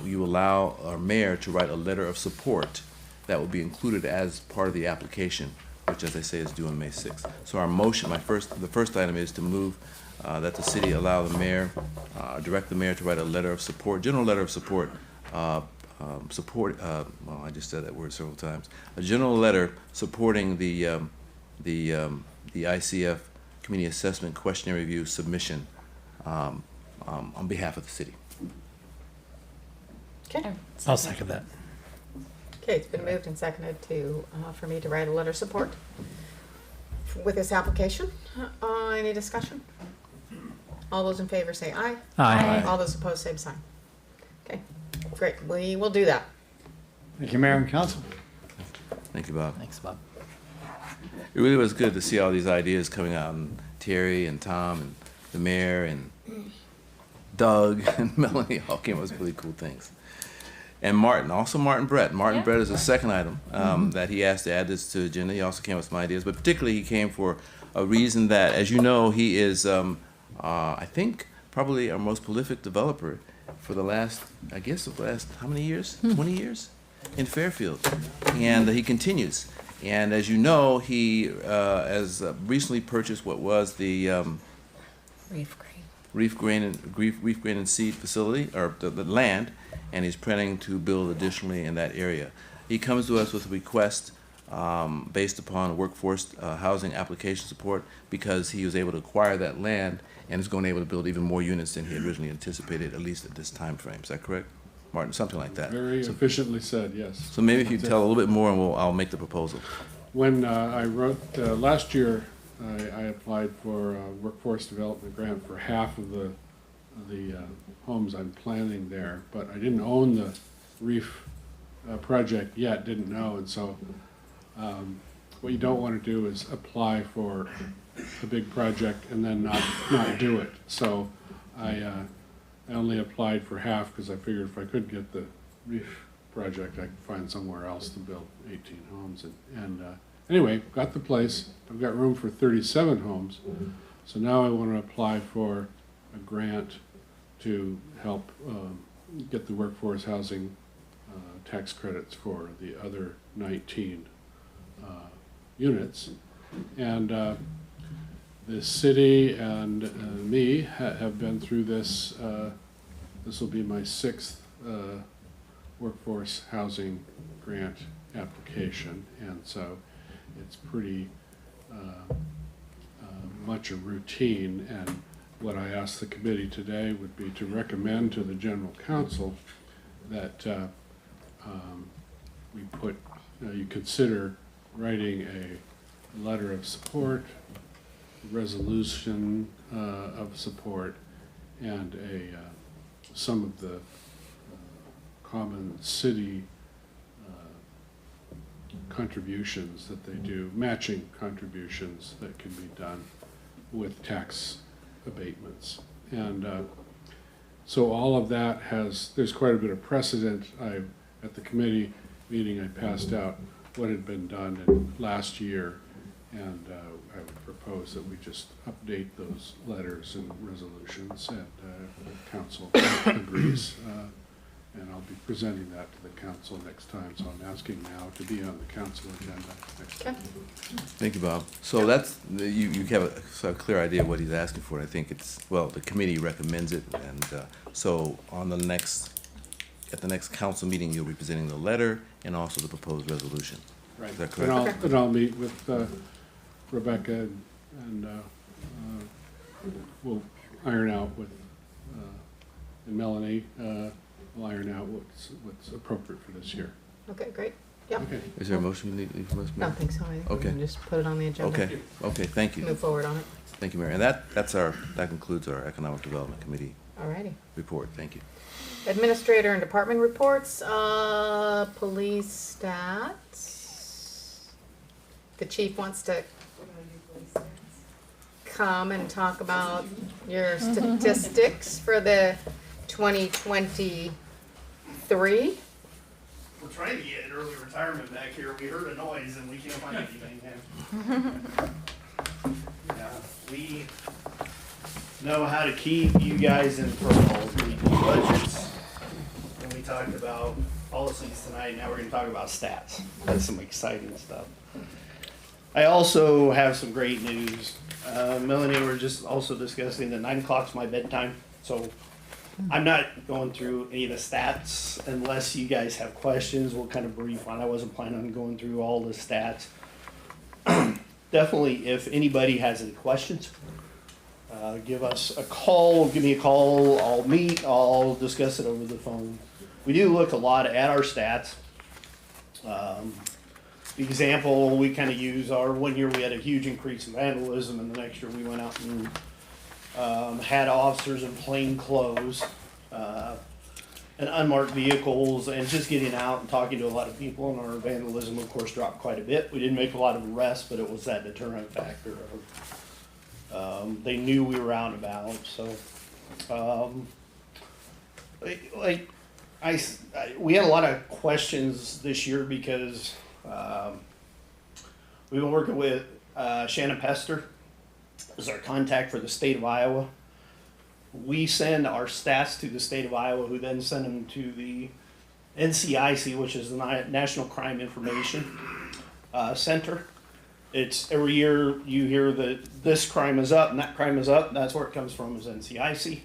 you allow our mayor to write a letter of support that will be included as part of the application, which, as I say, is due on May 6th. So our motion, the first item is to move that the city allow the mayor, direct the mayor to write a letter of support, general letter of support, well, I just said that word several times, a general letter supporting the ICF Community Assessment Questionnaire Review submission on behalf of the city. Okay. I'll second that. Okay, it's been moved and seconded for me to write a letter of support with this application. Any discussion? All those in favor say aye. Aye. All those opposed, same sign. Okay, great, we will do that. Thank you, Mayor and Council. Thank you, Bob. Thanks, Bob. It really was good to see all these ideas coming out, and Terry and Tom and the mayor and Doug and Melanie all came up with really cool things. And Martin Brett. Martin Brett is the second item that he asked to add this to the agenda. He also came up with some ideas, but particularly he came for a reason that, as you know, he is, I think, probably our most prolific developer for the last, how many years? 20 years in Fairfield. And he continues. And as you know, he has recently purchased what was the Reef grain and seed facility, or the land, and he's planning to build additionally in that area. He comes to us with a request based upon workforce housing application support because he was able to acquire that land and is going to be able to build even more units than he had originally anticipated, at least at this time frame. Is that correct, Martin? Something like that. Very efficiently said, yes. So maybe if you tell a little bit more, and I'll make the proposal. When I wrote, last year, I applied for a workforce development grant for half of the homes I'm planning there, but I didn't own the Reef project yet, didn't know, and so what you don't want to do is apply for a big project and then not do it. So I only applied for half because I figured if I could get the Reef project, I could find somewhere else to build 18 homes. And anyway, got the place. I've got room for 37 homes. So now I want to apply for a grant to help get the workforce housing tax credits for the other 19 units. And the city and me have been through this. This will be my 6th workforce housing grant application, and so it's pretty much a routine. And what I asked the committee today would be to recommend to the general council that you consider writing a letter of support, resolution of support, and some of the common city contributions that they do, matching contributions that can be done with tax abatements. And so all of that there's quite a bit of precedent. At the committee meeting, I passed out what had been done in last year, and I would propose that we just update those letters and resolutions, and council agrees. And I'll be presenting that to the council next time, so I'm asking now to be on the council agenda next time. Thank you, Bob. So that's, you have a clear idea of what he's asking for. I think the committee recommends it, and so at the next council meeting, you'll be presenting the letter and also the proposed resolution. Right. Is that correct? And I'll meet with Rebecca, and we'll iron out and Melanie, we'll iron out what's appropriate for this year. Okay, great. Yep. Okay. Is there a motion you need from us, I Mayor? don't think so. I think we Okay. can just put it on the agenda. Okay, okay, thank you. Move forward on it. Thank you, Mayor. And that concludes our Economic Development Committee Alrighty. report. Thank you. Administrator and department reports, police stats. The chief wants to come and talk about your statistics for the 2023. We're trying to get an early retirement back here. We heard a noise and we can't find anything. Yeah, we know how to keep you guys in protocols. We do budgets, and we talked about policies tonight. Now we're going to talk about stats. That's some exciting stuff. I also have some great news. Melanie and I were just also discussing that 9 o'clock's my bedtime, so I'm not going through any of the stats unless you guys have questions. We'll kind of brief on. I wasn't planning on going through all the stats. Definitely, if anybody has any questions, give us a call. Give me a call. I'll discuss it over the phone. We do look a lot at our stats. The example we kind of use are 1 year we had a huge increase in vandalism, and the next year we went out and had officers in plain clothes and unmarked vehicles, and just getting out and talking to a lot of people, and our vandalism of course dropped quite a bit. We didn't make a lot of arrests, but it was that deterrent factor of they knew we were out and about. So we had a lot of questions this year because we've been working with Shanaz is our contact for the state of Iowa. We send our stats to the state of Iowa, who then send them to the NCIC, which is the National Crime Information Center. It's every year you hear that this crime is up and that crime is up. That's where it comes from, is NCIC.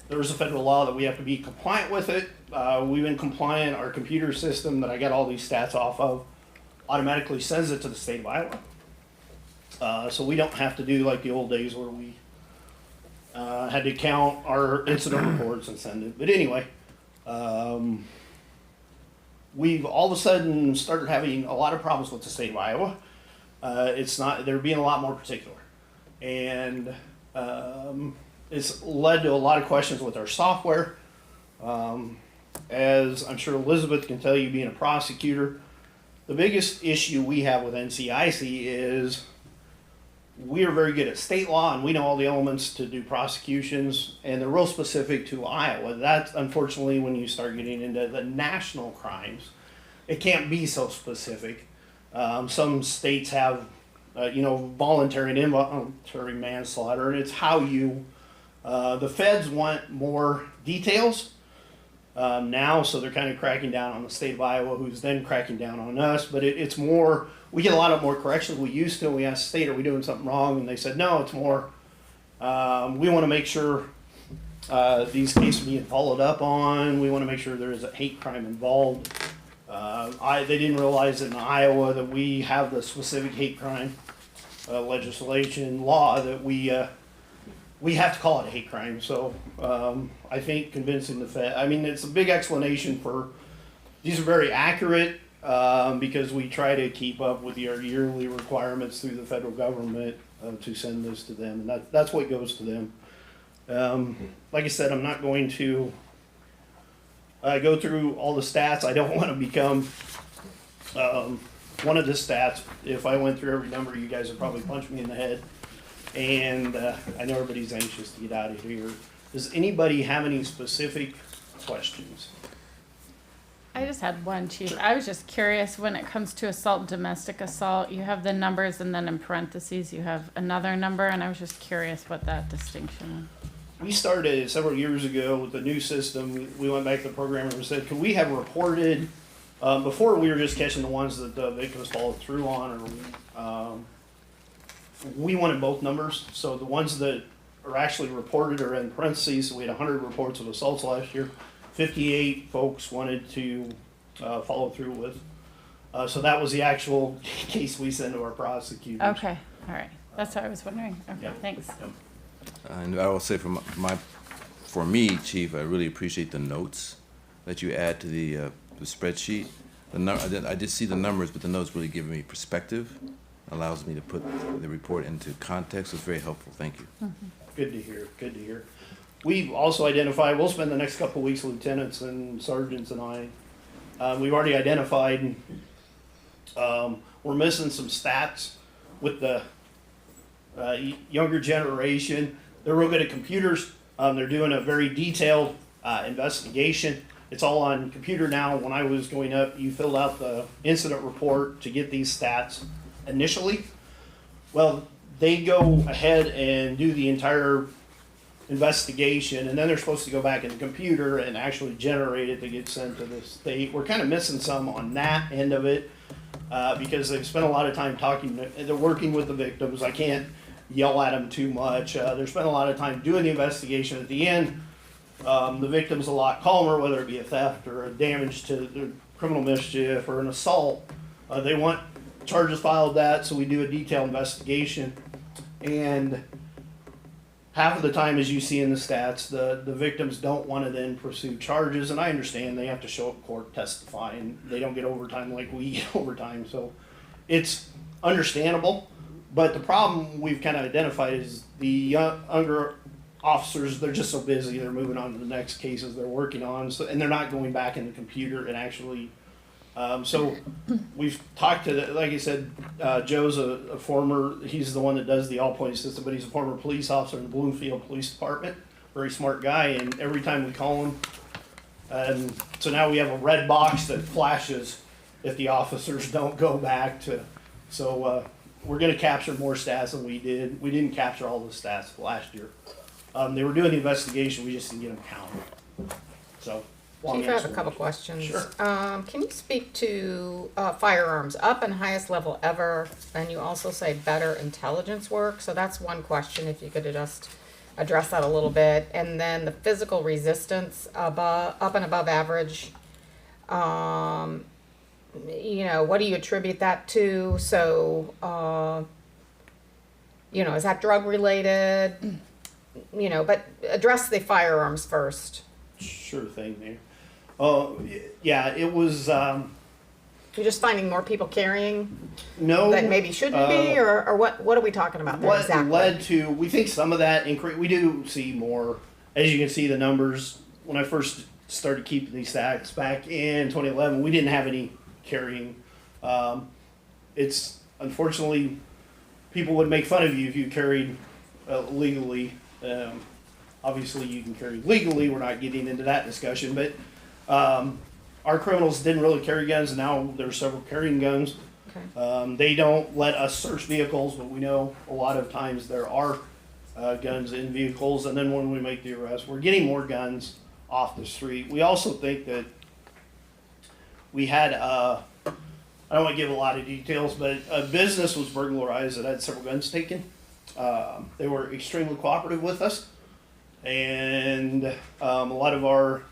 There's a federal law that we have to be compliant with it. We've been compliant. Our computer system that I got all these stats off of automatically sends it to the state of Iowa. So we don't have to do like the old days where we had to count our incident reports and send it. But anyway, we've all of a sudden started having a lot of problems with the state of Iowa. They're being a lot more particular. And it's led to a lot of questions with our software. As I'm sure Elizabeth can tell you, being a prosecutor, the biggest issue we have with NCIC is we are very good at state law and we know all the elements to do prosecutions, and they're real specific to Iowa. That's unfortunately when you start getting into the national crimes, it can't be so specific. Some states have, voluntary and involuntary manslaughter, and it's how you, the feds want more details now, so they're kind of cracking down on the state of Iowa, who's then cracking down on us. But it's more, we get a lot of more corrections. We used to, we asked the state, are we doing something wrong? And they said, no, it's more, we want to make sure these cases are being followed up on. We want to make sure there is a hate crime involved. They didn't realize in Iowa that we have the specific hate crime legislation law that we have to call it a hate crime. So I think convincing the Fed, it's a big explanation for, these are very accurate because we try to keep up with our yearly requirements through the federal government to send this to them, and that's what goes to them. Like I said, I'm not going to go through all the stats. I don't want to become one of the stats. If I went through every number, you guys would probably punch me in the head. And I know everybody's anxious to get out of here. Does anybody have any specific questions? I just had one, Chief. I was just curious, when it comes to assault, domestic assault, you have the numbers and then in parentheses you have another number, and I was just curious what that distinction is. We started several years ago with the new system. We went back to the program and said, could we have reported, before we were just catching the ones that the victims followed through on, or we wanted both numbers. So the ones that are actually reported are in parentheses. So we had 100 reports of assaults last year. 58 folks wanted to follow through with. So that was the actual case we sent to our prosecutors. Okay, all right. That's what I was wondering. Okay, Yep. thanks. Yep. And I will say for me, Chief, I really appreciate the notes that you add to the spreadsheet. I did see the numbers, but the notes really giving me perspective, allows me to put the report into context. It's very helpful. Thank you. Good to hear, good to hear. We've also identified, we'll spend the next couple of weeks, lieutenants and sergeants and I, we've already identified, we're missing some stats with the younger generation. They're real good at computers. They're doing a very detailed investigation. It's all on computer now. When I was going up, you filled out the incident report to get these stats initially. Well, they go ahead and do the entire investigation, and then they're supposed to go back in the computer and actually generate it to get sent to the state. We're kind of missing some on that end of it because they've spent a lot of time they're working with the victims. I can't yell at them too much. They're spending a lot of time doing the investigation. At the end, the victim's a lot calmer, whether it be a theft or a damage to the criminal mischief or an assault. They want charges filed that, so we do a detailed investigation. And half of the time, as you see in the stats, the victims don't want to then pursue charges, and I understand they have to show up in court, testify, and they don't get overtime like we get overtime, so it's understandable. But the problem we've kind of identified is the younger officers, they're just so busy, they're moving on to the next cases they're working on, so, and they're not going back in the computer and actually, so we've talked to, like I said, Joe's a former, he's the one that does the all-point system, but he's a former police officer in the Bloomfield Police Department, very smart guy, and every time we call him, so now we have a red box that flashes if the officers don't go back to, so we're gonna capture more stats than we did. We didn't capture all the stats last year. They were doing the investigation, we just didn't get them counted. So, Chief, I have a couple questions. Sure. Can you speak to firearms, up and highest level ever, and you also say better intelligence work, so that's one question, if you could just address that a little bit. And then the physical resistance, up and above average, you know, what do you attribute that to? So, you know, is that drug related? You know, but address the firearms first. Sure thing there. Yeah, it was, You're just finding more people carrying no. that maybe shouldn't be, or what are we talking about there What exactly? led to, we think some of that increase, we do see more, as you can see the numbers, when I first started keeping these stats back in 2011, we didn't have any carrying. It's, unfortunately, people would make fun of you if you carried legally. Obviously you can carry legally, we're not getting into that discussion, but our criminals didn't really carry guns, and now there's several carrying guns. Okay. They don't let us search vehicles, but we know a lot of times there are guns in vehicles, and then when we make the arrest, we're getting more guns off the street. We also think that we had, I don't want to give a lot of details, but a business was burglarized that had several guns taken. They were extremely cooperative with us, and a lot of our,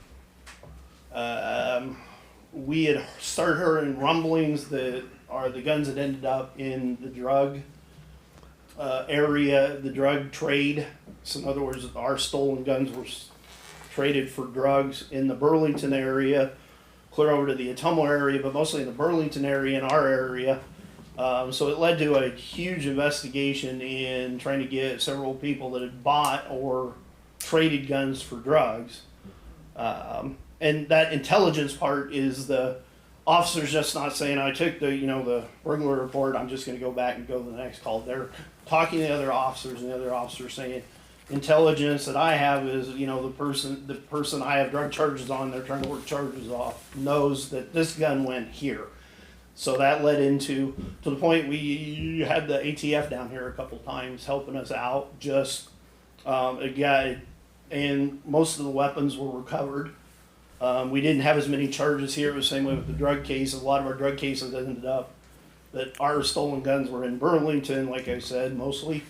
we had started hearing rumblings that are the guns that ended up in the drug area, the drug trade. So in other words, our stolen guns were traded for drugs in the Burlington area, clear over to the Ottumwa area, but mostly in the Burlington area, in our area. So it led to a huge investigation in trying to get several people that had bought or traded guns for drugs. And that intelligence part is the officers just not saying, I took the, the burglary report, I'm just gonna go back and go to the next call. They're talking to the other officers, and the other officers saying, intelligence that I have is, the person I have drug charges on, they're trying to work charges off, knows that this gun went here. So that led to the point we had the ATF down here a couple times helping us out, just a guy, and most of the weapons were recovered. We didn't have as many charges here. It was the same way with the drug case. A lot of our drug cases ended up that our stolen guns were in Burlington, like I said, mostly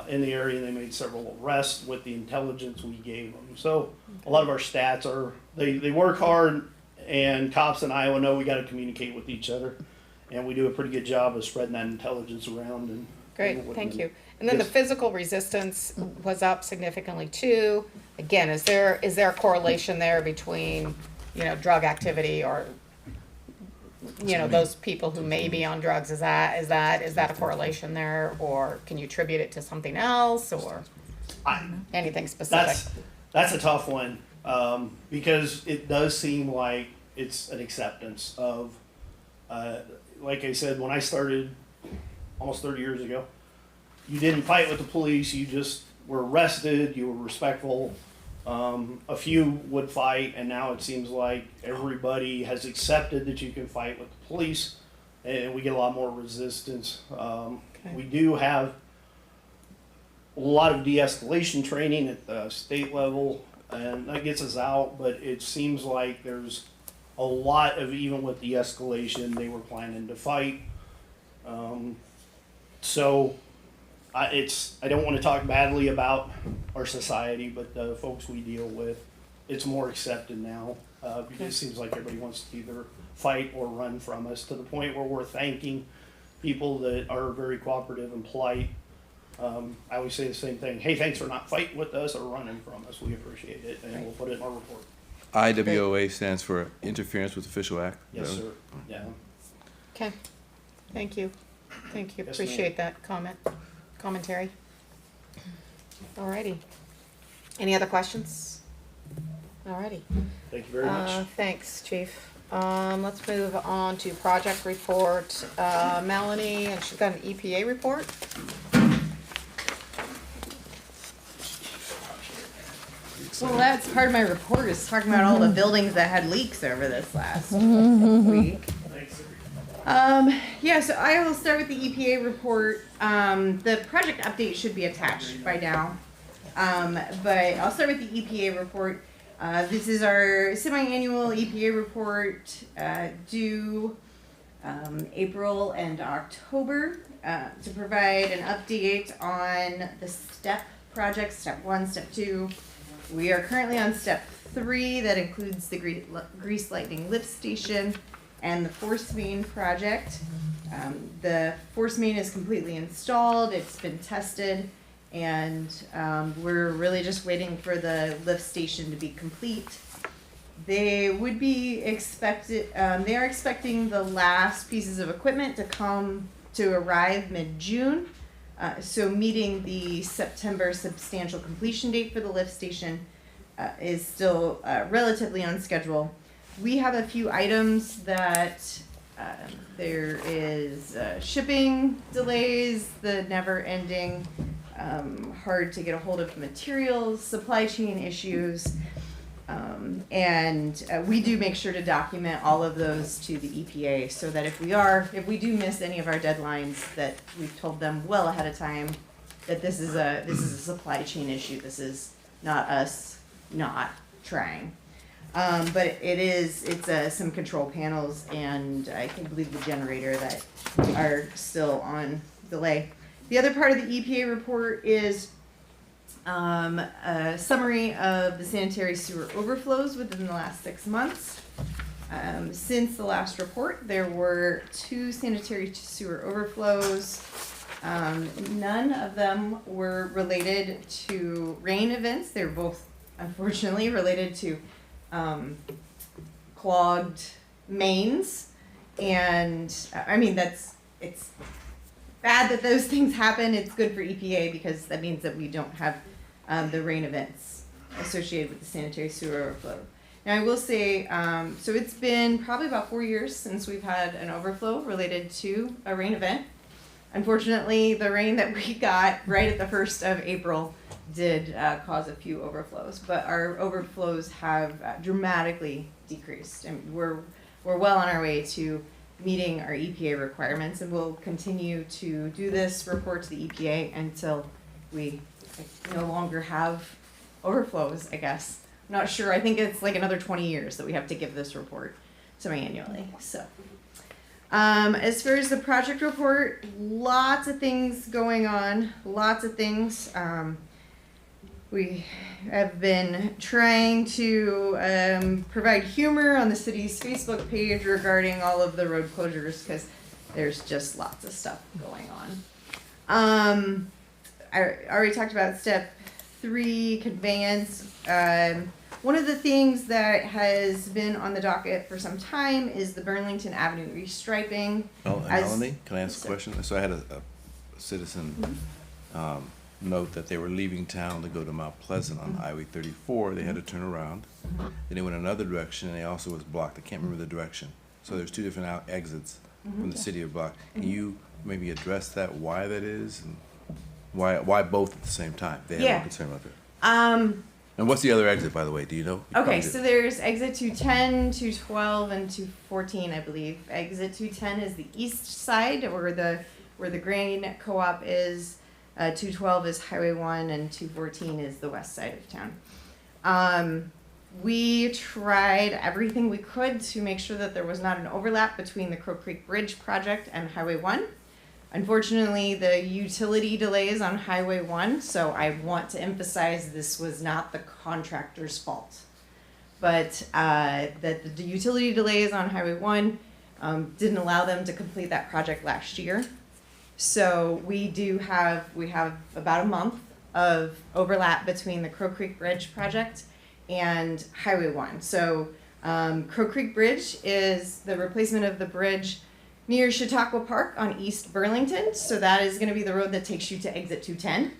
in the area. They made several arrests with the intelligence we gave them. So a lot of our stats are, they work hard, and cops in Iowa know we got to communicate with each other, and we do a pretty good job of spreading that intelligence around. And Great, thank you. And then the physical resistance was up significantly too. Again, is there a correlation there between, drug activity or you know, those people who may be on drugs, is that a correlation there? Or can you attribute it to something else or anything specific? That's a tough one, because it does seem like it's an acceptance of, like I said, when I started almost 30 years ago, you didn't fight with the police, you just were arrested, you were respectful. A few would fight, and now it seems like everybody has accepted that you can fight with the police, and we get a lot more resistance. We do have a lot of de-escalation training at the state level, and that gets us out, but it seems like there's a lot of, even with de-escalation, they were planning to fight. So I don't want to talk badly about our society, but the folks we deal with, it's more accepted now, because it seems like everybody wants to either fight or run from us, to the point where we're thanking people that are very cooperative and polite. I always say the same thing, hey, thanks for not fighting with us or running from us, we appreciate it, and we'll put it in our report. IWOA stands for Interference with Official Act. Yes, sir, yeah. Okay, thank you. Thank you, Yes, appreciate that commentary. Alrighty. Any other questions? Alrighty. Thank you very much. Thanks, Chief. Let's move on to project report. Melanie, and she's got an EPA report. Well, that's part of my report, is talking about all the buildings that had leaks over this last week. Yeah, so I will start with the EPA report. The project update should be attached by now. But I'll start with the EPA report. This is our semi-annual EPA report due April and October to provide an update on the STEP projects, step 1, step 2. We are currently on step 3, that includes the grease lightning lift station and the force main project. The force main is completely installed, it's been tested, and we're really just waiting for the lift station to be complete. They would be they are expecting the last pieces of equipment to arrive mid-June. So meeting the September substantial completion date for the lift station is still relatively on schedule. We have a few items that there is shipping delays, the never-ending, hard to get a hold of materials, supply chain issues, and we do make sure to document all of those to the EPA, so that if we do miss any of our deadlines, that we've told them well ahead of time that this is a supply chain issue. This is not us not trying. But it's some control panels and I believe the generator that are still on delay. The other part of the EPA report is a summary of the sanitary sewer overflows within the last 6 months. Since the last report, there were 2 sanitary sewer overflows. None of them were related to rain events. They were both, unfortunately, related to clogged mains. And I mean, it's bad that those things happen. It's good for EPA because that means that we don't have the rain events associated with the sanitary sewer overflow. Now I will say, so it's been probably about 4 years since we've had an overflow related to a rain event. Unfortunately, the rain that we got right at the 1st of April did cause a few overflows, but our overflows have dramatically decreased, and we're well on our way to meeting our EPA requirements, and we'll continue to do this report to the EPA until we no longer have overflows, I guess. I'm not sure. I think it's like another 20 years that we have to give this report semi-annually. So, as far as the project report, lots of things going on. Lots of things. We have been trying to provide humor on the city's Facebook page regarding all of the road closures because there's just lots of stuff going on. I already talked about step 3 conveyance. One of the things that has been on the docket for some time is the Burlington Avenue restriping. Melanie, can I ask a question? So I had a citizen note that they were leaving town to go to Mount Pleasant on Highway 34. They had to turn around. Then they went another direction, and they also was blocked. I can't remember the direction. So there's 2 different exits from the city of block. Can you maybe address that, why that is, and why both at the same time? They have a concern about that. And what's the other exit, by the way? Do you know? Okay, so there's exit 210, 212, and 214, I believe. Exit 210 is the east side, where the grain co-op is. 212 is Highway 1, and 214 is the west side of town. We tried everything we could to make sure that there was not an overlap between the Crow Creek Bridge project and Highway 1. Unfortunately, the utility delays on Highway 1, so I want to emphasize this was not the contractor's fault. But that the utility delays on Highway 1 didn't allow them to complete that project last year. So we have about a month of overlap between the Crow Creek Bridge project and Highway 1. So Crow Creek Bridge is the replacement of the bridge near Chautauqua Park on East Burlington. So that is going to be the road that takes you to exit 210.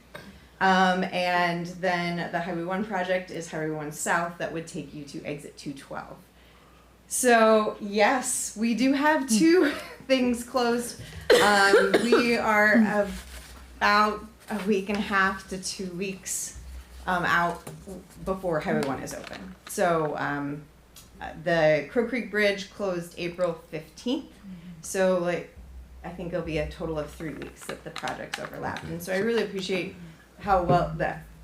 And then the Highway 1 project is Highway 1 South that would take you to exit 212. So yes, we do have 2 things closed. We are about a week and a half to 2 weeks out before Highway 1 is open. So the Crow Creek Bridge closed April 15th. So I think it'll be a total of 3 weeks that the project's overlapped. And so I really appreciate how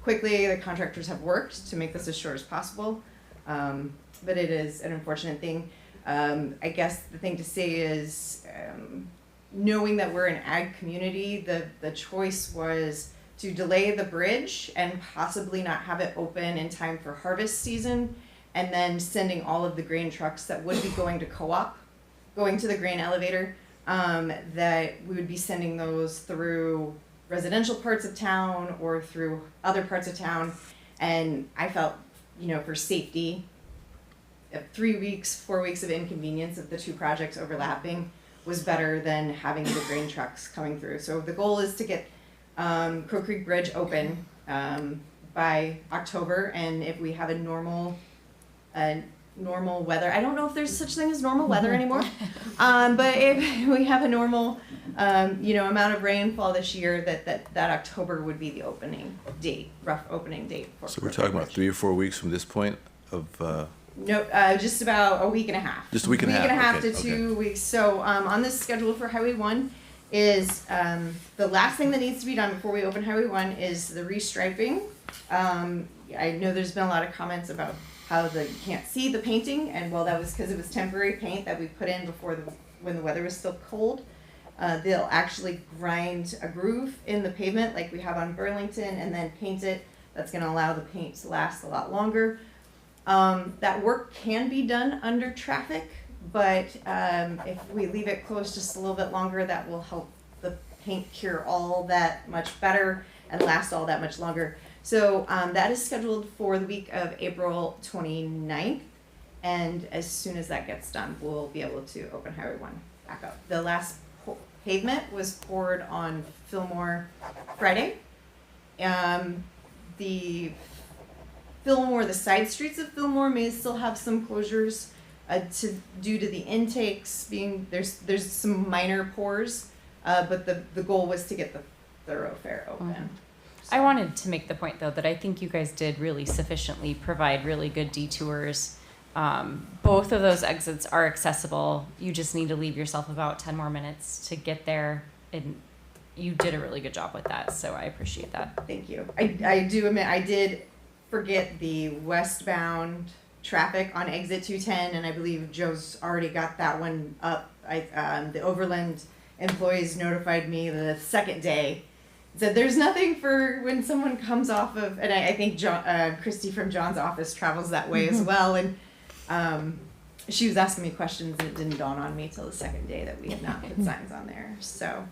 quickly the contractors have worked to make this as short as possible. But it is an unfortunate thing. I guess the thing to say is, knowing that we're an ag community, the choice was to delay the bridge and possibly not have it open in time for harvest season, and then sending all of the grain trucks that would be going to co-op, going to the grain elevator, that we would be sending those through residential parts of town or through other parts of town. And I felt, for safety, 3 weeks, 4 weeks of inconvenience of the 2 projects overlapping was better than having the grain trucks coming through. So the goal is to get Crow Creek Bridge open by October, and if we have a normal weather, I don't know if there's such thing as normal weather anymore, but if we have a normal amount of rainfall this year, that October would be the opening date, rough opening date. So we're talking about 3 or 4 weeks from this point of. No, just about a week and a half. Just a week and a half. Week and a half okay, to 2 weeks. So on this schedule for Highway 1 is the last thing that needs to be done before we open Highway 1 is the restriping. I know there's been a lot of comments about how you can't see the painting, and well, that was because it was temporary paint that we put in before when the weather was still cold. They'll actually grind a groove in the pavement like we have on Burlington and then paint it. That's going to allow the paint to last a lot longer. That work can be done under traffic, but if we leave it closed just a little bit longer, that will help the paint cure all that much better and last all that much longer. So that is scheduled for the week of April 29th, and as soon as that gets done, we'll be able to open Highway 1 back up. The last pavement was poured on Fillmore Friday. The side streets of Fillmore may still have some closures due to the intakes being, there's some minor pours, but the goal was to get the thoroughfare open. I wanted to make the point, though, that I think you guys did really sufficiently provide really good detours. Both of those exits are accessible. You just need to leave yourself about 10 more minutes to get there, and you did a really good job with that, so I appreciate that. Thank you. I do admit I did forget the westbound traffic on exit 210, and I believe Joe's already got that one up. The Overland employees notified me the second day, said there's nothing for when someone comes off of, and I think Christy from John's office travels that way as well, and she was asking me questions, and it didn't dawn on me till the second day that we had not put signs on there. So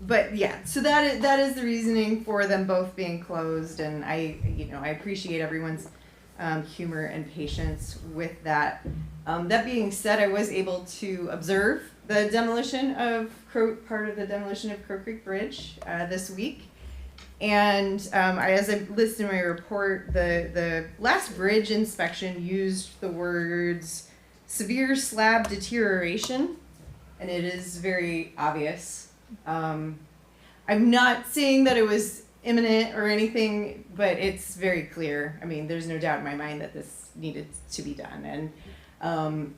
but yeah, so that is the reasoning for them both being closed, and I appreciate everyone's humor and patience with that. That being said, I was able to observe the demolition of part of the demolition of Crow Creek Bridge this week. And as I listed in my report, the last bridge inspection used the words severe slab deterioration, and it is very obvious. I'm not saying that it was imminent or anything, but it's very clear. I mean, there's no doubt in my mind that this needed to be done. And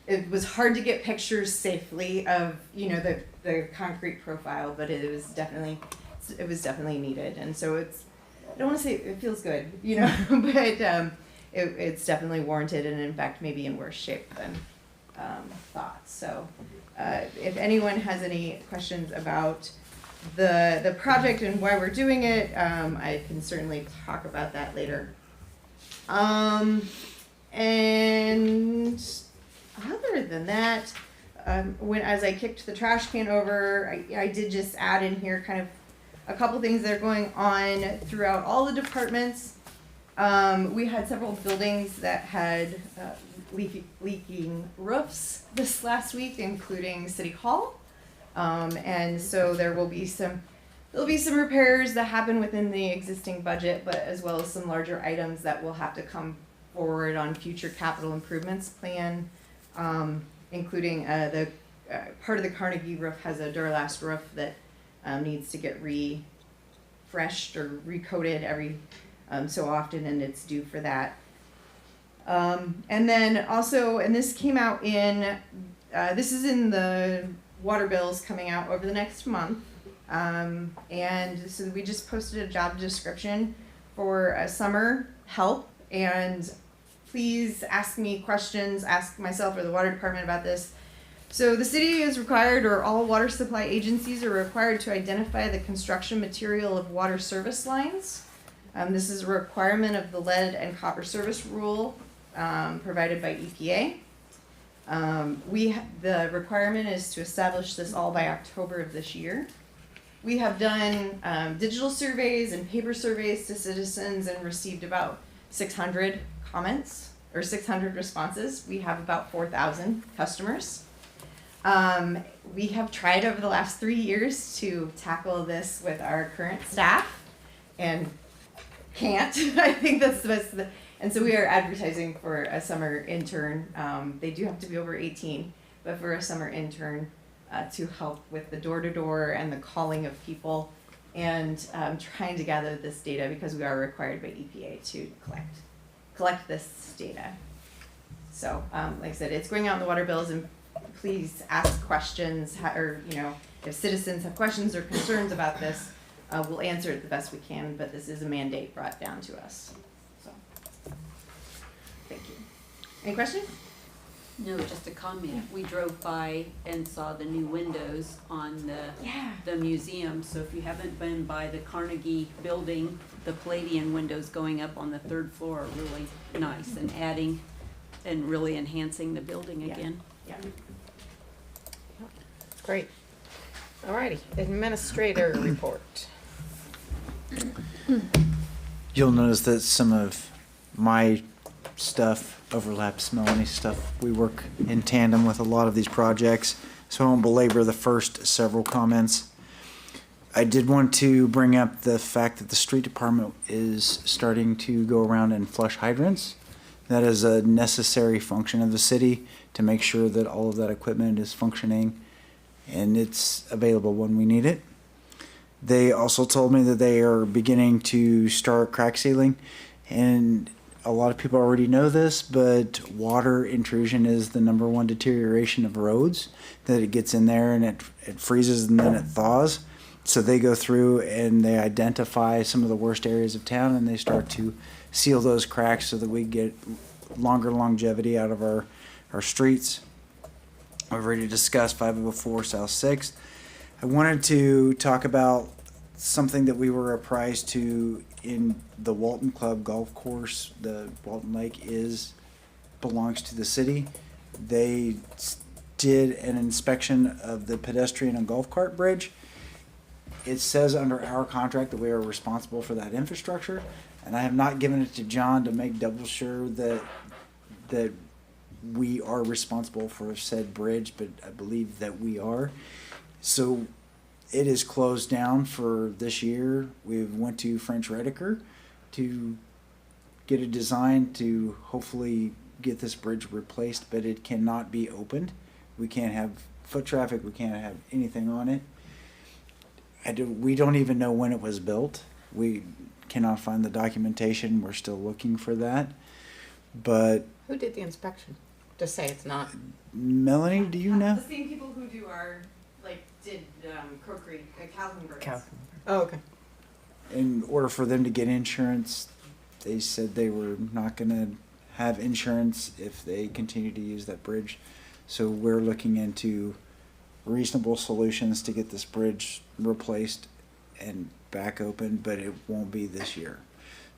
it was hard to get pictures safely of, the concrete profile, but it was definitely needed. And so I don't want to say it feels good, but it's definitely warranted, and in fact maybe in worse shape than thought. So if anyone has any questions about the project and why we're doing it, I can certainly talk about that later. And other than that, as I kicked the trash can over, I did just add in here kind of a couple things that are going on throughout all the departments. We had several buildings that had leaking roofs this last week, including City Hall. And so there'll be some repairs that happen within the existing budget, but as well as some larger items that will have to come forward on future capital improvements plan, including the part of the Carnegie roof has a Duralast roof that needs to get refreshed or recoated every so often, and it's due for that. And then also, and this came out this is in the water bills coming out over the next month. And so we just posted a job description for summer help, and please ask me questions, ask myself or the water department about this. So the city is required, or all water supply agencies are required, to identify the construction material of water service lines. This is a requirement of the lead and copper service rule provided by EPA. The requirement is to establish this all by October of this year. We have done digital surveys and paper surveys to citizens and received about 600 comments or 600 responses. We have about 4,000 customers. We have tried over the last 3 years to tackle this with our current staff and can't. I think that's the best. And so we are advertising for a summer intern. They do have to be over 18, but for a summer intern to help with the door-to-door and the calling of people, and trying to gather this data because we are required by EPA to collect this data. So like I said, it's going out in the water bills, and please ask questions, or if citizens have questions or concerns about this, we'll answer it the best we can, but this is a mandate brought down to us. So, thank you. Any questions? No, just a comment. We drove by and saw the new windows on the museum. So if you haven't been by the Carnegie building, the Palladian windows going up on the 3rd floor are really nice and adding and really enhancing the building again. Yeah. Great. Alrighty, administrator report. You'll notice that some of my stuff overlaps Melanie's stuff. We work in tandem with a lot of these projects, so I won't belabor the first several comments. I did want to bring up the fact that the street department is starting to go around and flush hydrants. That is a necessary function of the city to make sure that all of that equipment is functioning and it's available when we need it. They also told me that they are beginning to start crack sealing, and a lot of people already know this, but water intrusion is the #1 deterioration of roads, that it gets in there and it freezes and then it thaws. So they go through and they identify some of the worst areas of town and they start to seal those cracks so that we get longer longevity out of our streets. I've already discussed 504 South 6th. I wanted to talk about something that we were apprised to in the Walton Club golf course. The Walton Lake belongs to the city. They did an inspection of the pedestrian and golf cart bridge, it says under our contract that we are responsible for that infrastructure, and I have not given it to John to make double sure that we are responsible for said bridge, but I believe that we are. So it is closed down for this year. We went to French Rediker to get a design to hopefully get this bridge replaced, but it cannot be opened. We can't have foot traffic. We can't have anything on it. We don't even know when it was built. We cannot find the documentation. We're still looking for that. But Who did the inspection? To say it's not. Melanie, do you know? The same people who do our, did Crow Creek, Calvinburg. Oh, okay. In order for them to get insurance, they said they were not going to have insurance if they continue to use that bridge. So we're looking into reasonable solutions to get this bridge replaced and back open, but it won't be this year.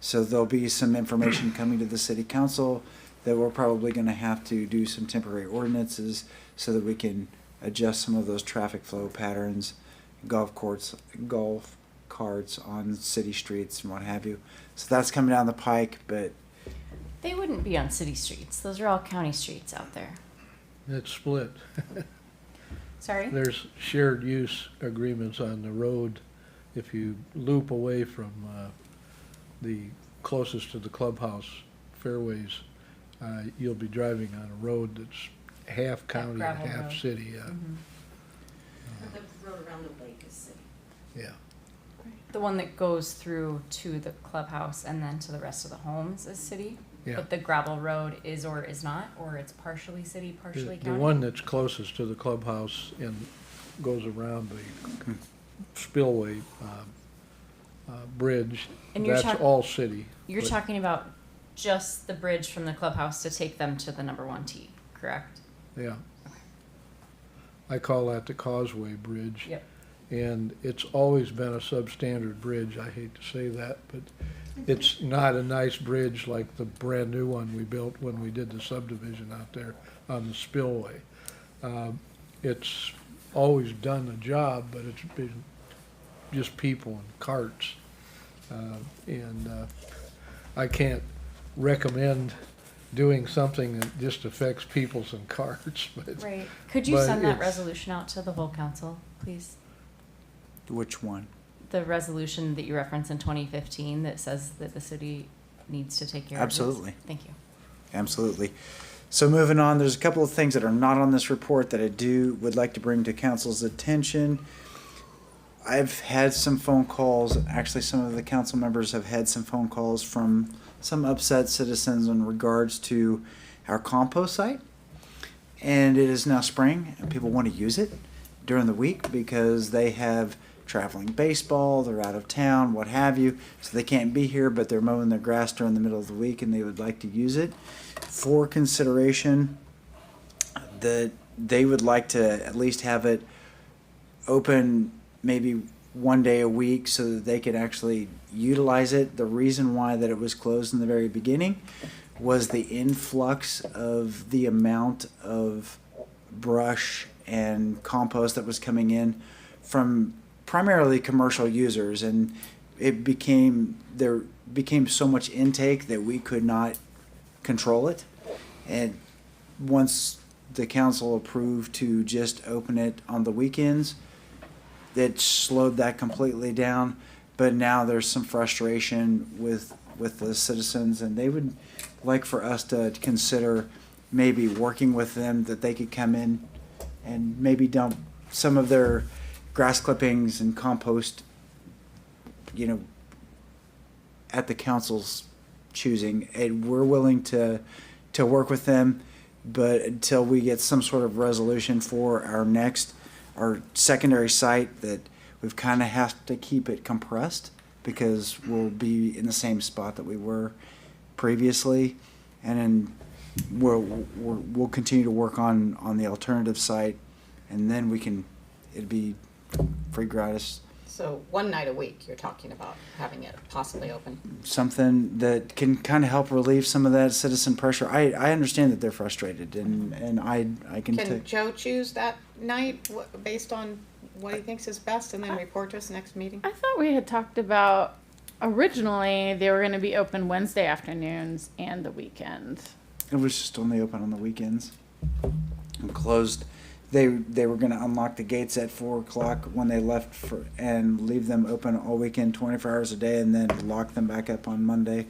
So there'll be some information coming to the city council that we're probably going to have to do some temporary ordinances so that we can adjust some of those traffic flow patterns, golf carts on city streets and what have you. So that's coming down the pike, but They wouldn't be on city streets. Those are all county streets out there. It's split. Sorry? There's shared use agreements on the road. If you loop away from the closest to the clubhouse fairways, you'll be driving on a road that's half county and gravel half road. city. The road around the lake is city. Yeah. The one that goes through to the clubhouse and then to the rest of the homes is city? Yeah. But the gravel road is or is not, or it's partially city, partially The county? one that's closest to the clubhouse and goes around the spillway bridge, And you're that's talk- all city. You're But- talking about just the bridge from the clubhouse to take them to the number 1 tee, correct? Yeah. I call that the Causeway Bridge. Yep. And it's always been a substandard bridge. I hate to say that, but it's not a nice bridge like the brand new one we built when we did the subdivision out there on the spillway. It's always done the job, but it's been just people and carts. I can't recommend doing something that just affects peoples and carts, but. Right. Could you but send that it's- resolution out to the whole council, please? which one? The resolution that you referenced in 2015 that says that the city needs to take care of this? Absolutely. Thank you. Absolutely. So moving on, there's a couple of things that are not on this report that I would like to bring to council's attention. I've had some phone calls, actually some of the council members have had some phone calls from some upset citizens in regards to our compost site. And it is now spring and people want to use it during the week because they have traveling baseball, they're out of town, what have you. So they can't be here, but they're mowing their grass during the middle of the week and they would like to use it. For consideration, that they would like to at least have it open maybe one day a week so that they could actually utilize it. The reason why that it was closed in the very beginning was the influx of the amount of brush and compost that was coming in from primarily commercial users, and there became so much intake that we could not control it. And once the council approved to just open it on the weekends, that slowed that completely down. But now there's some frustration with the citizens, and they would like for us to consider maybe working with them, that they could come in and maybe dump some of their grass clippings and compost, at the council's choosing. And we're willing to work with them, but until we get some sort of resolution for our secondary site, that we've kind of have to keep it compressed because we'll be in the same spot that we were previously. And then we'll continue to work on the alternative site, and then it'd be free gratis. So one night a week, you're talking about having it possibly open. Something that can kind of help relieve some of that citizen pressure. I understand that they're frustrated, and I can Can Joe choose that night based on what he thinks is best and then report to us next meeting. I thought we had talked about, originally, they were gonna be open Wednesday afternoons and the weekend. It was just only open on the weekends. And closed. They were gonna unlock the gates at 4 o'clock when they left and leave them open all weekend, 24 hours a day, and then lock them back up on Monday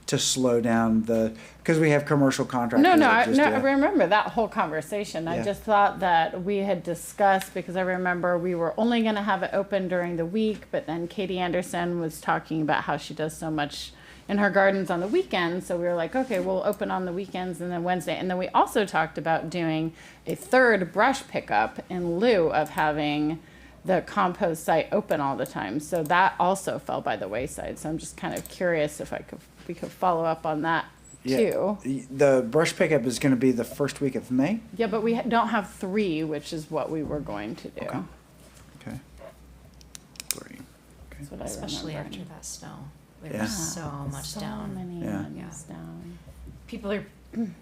to slow down because we have commercial contractors. No, that just, I remember that whole conversation. I Yeah. just thought that we had discussed, because I remember we were only gonna have it open during the week, but then Katie Anderson was talking about how she does so much in her gardens on the weekends, so we were like, okay, we'll open on the weekends and then Wednesday. And then we also talked about doing a third brush pickup in lieu of having the compost site open all the time. So that also fell by the wayside. So I'm just kind of curious if we could follow up on that too. The brush pickup is going to be the first week of May. Yeah, but we don't have 3, which is what we were going to do. Okay. 3. That's what I Especially remember. after that snow. There Yeah. was so much So down. many Yeah. ones down. People are,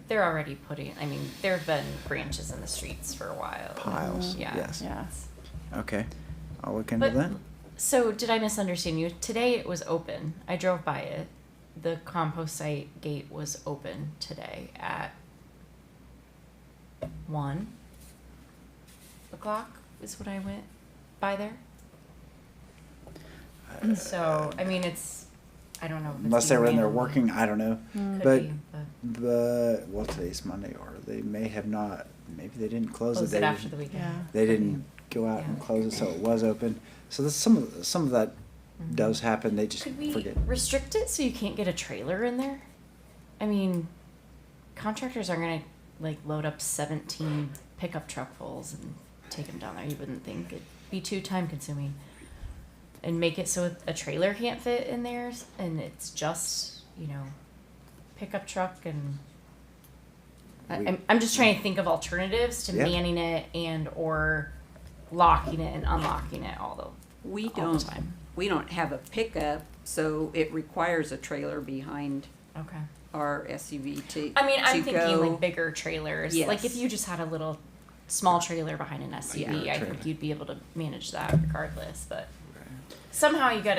they're already putting, I mean, there have been branches in the streets for a while. Piles. Yeah. Yes. Yes. Okay. I'll look into But, that. so did I misunderstand you? Today it was open. I drove by it. The compost site gate was open today at 1 o'clock is what I went by there. So, I mean, I don't know. If it's Unless they were in there randomly. working, I don't know. Could But be, but well, today's Monday, or they may have not. Maybe they didn't close close it. it They after the weekend. They didn't go out and close it, so it was open. So there's some of that does happen. They just Could we forget. restrict it so you can't get a trailer in there? I mean, contractors are gonna like load up 17 pickup truckfuls and take them down there. You wouldn't think it'd be too time consuming. And make it so a trailer can't fit in there, and it's just, pickup truck and. I'm just trying to think of alternatives to Yeah. manning it and or locking it and unlocking it all We the don't, time. we don't have a pickup, so it requires a trailer behind Okay. our SUV to I mean, I'm to thinking go. like bigger trailers. Like if Yes. you just had a little small trailer behind an SUV, Yeah, I trailer. think you'd be able to manage that regardless. But somehow you've got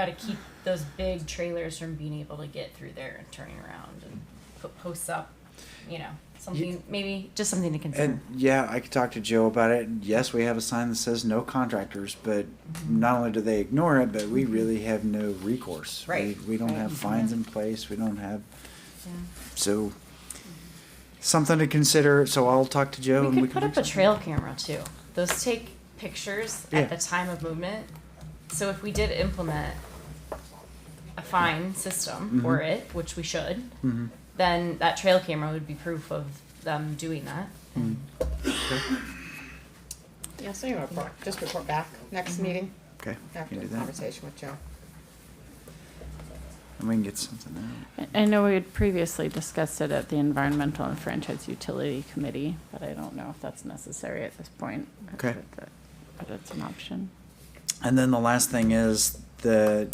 to keep those big trailers from being able to get through there and turning around and put posts up. Something maybe just something to consider. And yeah, I could talk to Joe about it. Yes, we have a sign that says no contractors, but not only do they ignore it, but we really have no recourse. Right. We don't have fines in place. We don't have. So something to consider. So I'll talk to Joe. We and could we put can up do a trail camera too. Those take pictures Yeah. at the time of movement. So if we did implement a fine system for it, which we should, Mhm. then that trail camera would be proof of them doing that. Yeah, so you just report back next meeting Okay, after can the do that. conversation with Joe. And we can get something out. I know we had previously discussed it at the Environmental and Franchise Utility Committee, but I don't know if that's necessary at this point. Okay. But it's an option. And then the last thing is the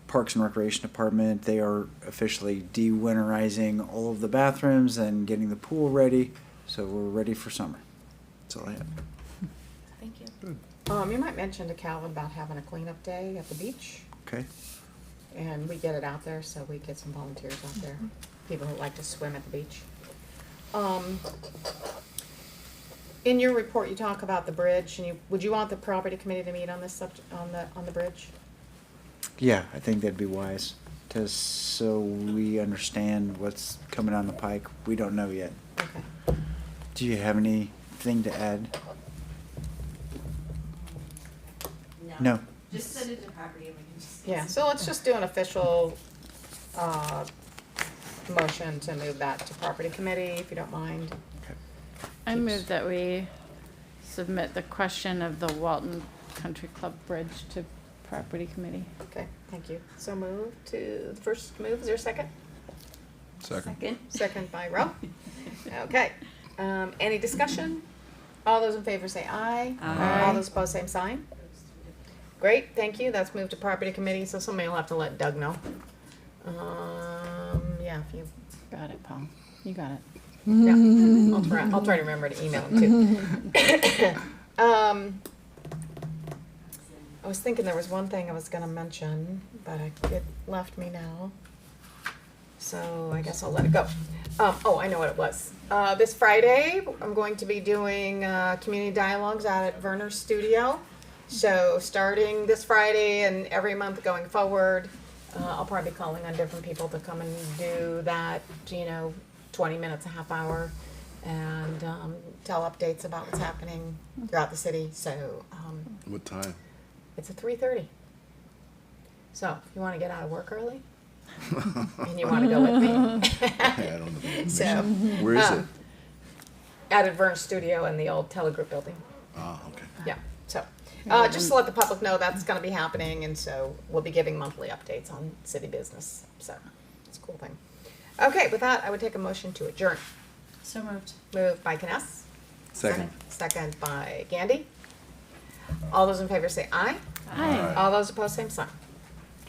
Parks and Recreation Department, they are officially de-winterizing all of the bathrooms and getting the pool ready. So we're ready for summer. That's all I have. Thank you. You might mention to Calvin about having a cleanup day at the beach, Okay. and we get it out there, so we get some volunteers out there, people who like to swim at the beach. In your report, you talk about the bridge, and would you want the property committee to meet on this subject, on the bridge? Yeah, I think that'd be wise. So we understand what's coming down the pike. We don't know yet. Okay. Do you have anything to add? No. Just send it to property and we can just. Yeah, so let's just do an official, motion to move that to property committee, if you don't mind. I move that we submit the question of the Walton Country Club Bridge to Property Committee. Okay, thank you. So move to, the first move, is there a second? Second. Second by Ro. Okay, any discussion? All those in favor say aye. Aye. All those opposed, same sign. Great, thank you. That's moved to property committee, so somebody will have to let Doug know. Yeah, if you, Got it, Paul. You got it. yeah, I'll try to remember to email him too. I was thinking there was one thing I was gonna mention, but it left me now. So I guess I'll let it go. Oh, I know what it was. This Friday, I'm going to be doing community dialogues out at Werner's studio. So starting this Friday and every month going forward, I'll probably be calling on different people to come and do that, 20 minutes, a half hour, and tell updates about what's happening throughout the city. So What time? it's at 3:30. So if you want to get out of work early and you want to go with me, I don't know. so Where is it? out at Vern's studio in the old Telegroup building. Oh, okay. Yeah. So just to let the public know that's going to be happening, and so we'll be giving monthly updates on city business. So it's a cool thing. Okay, with that, I would take a motion to adjourn. So moved. Moved by Kness. Second. Second by Gandy. All those in favor say aye. Hi. All those opposed, same sign.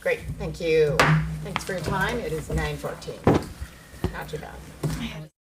Great, thank you. Thanks for your time. It is 9:14. Not too bad.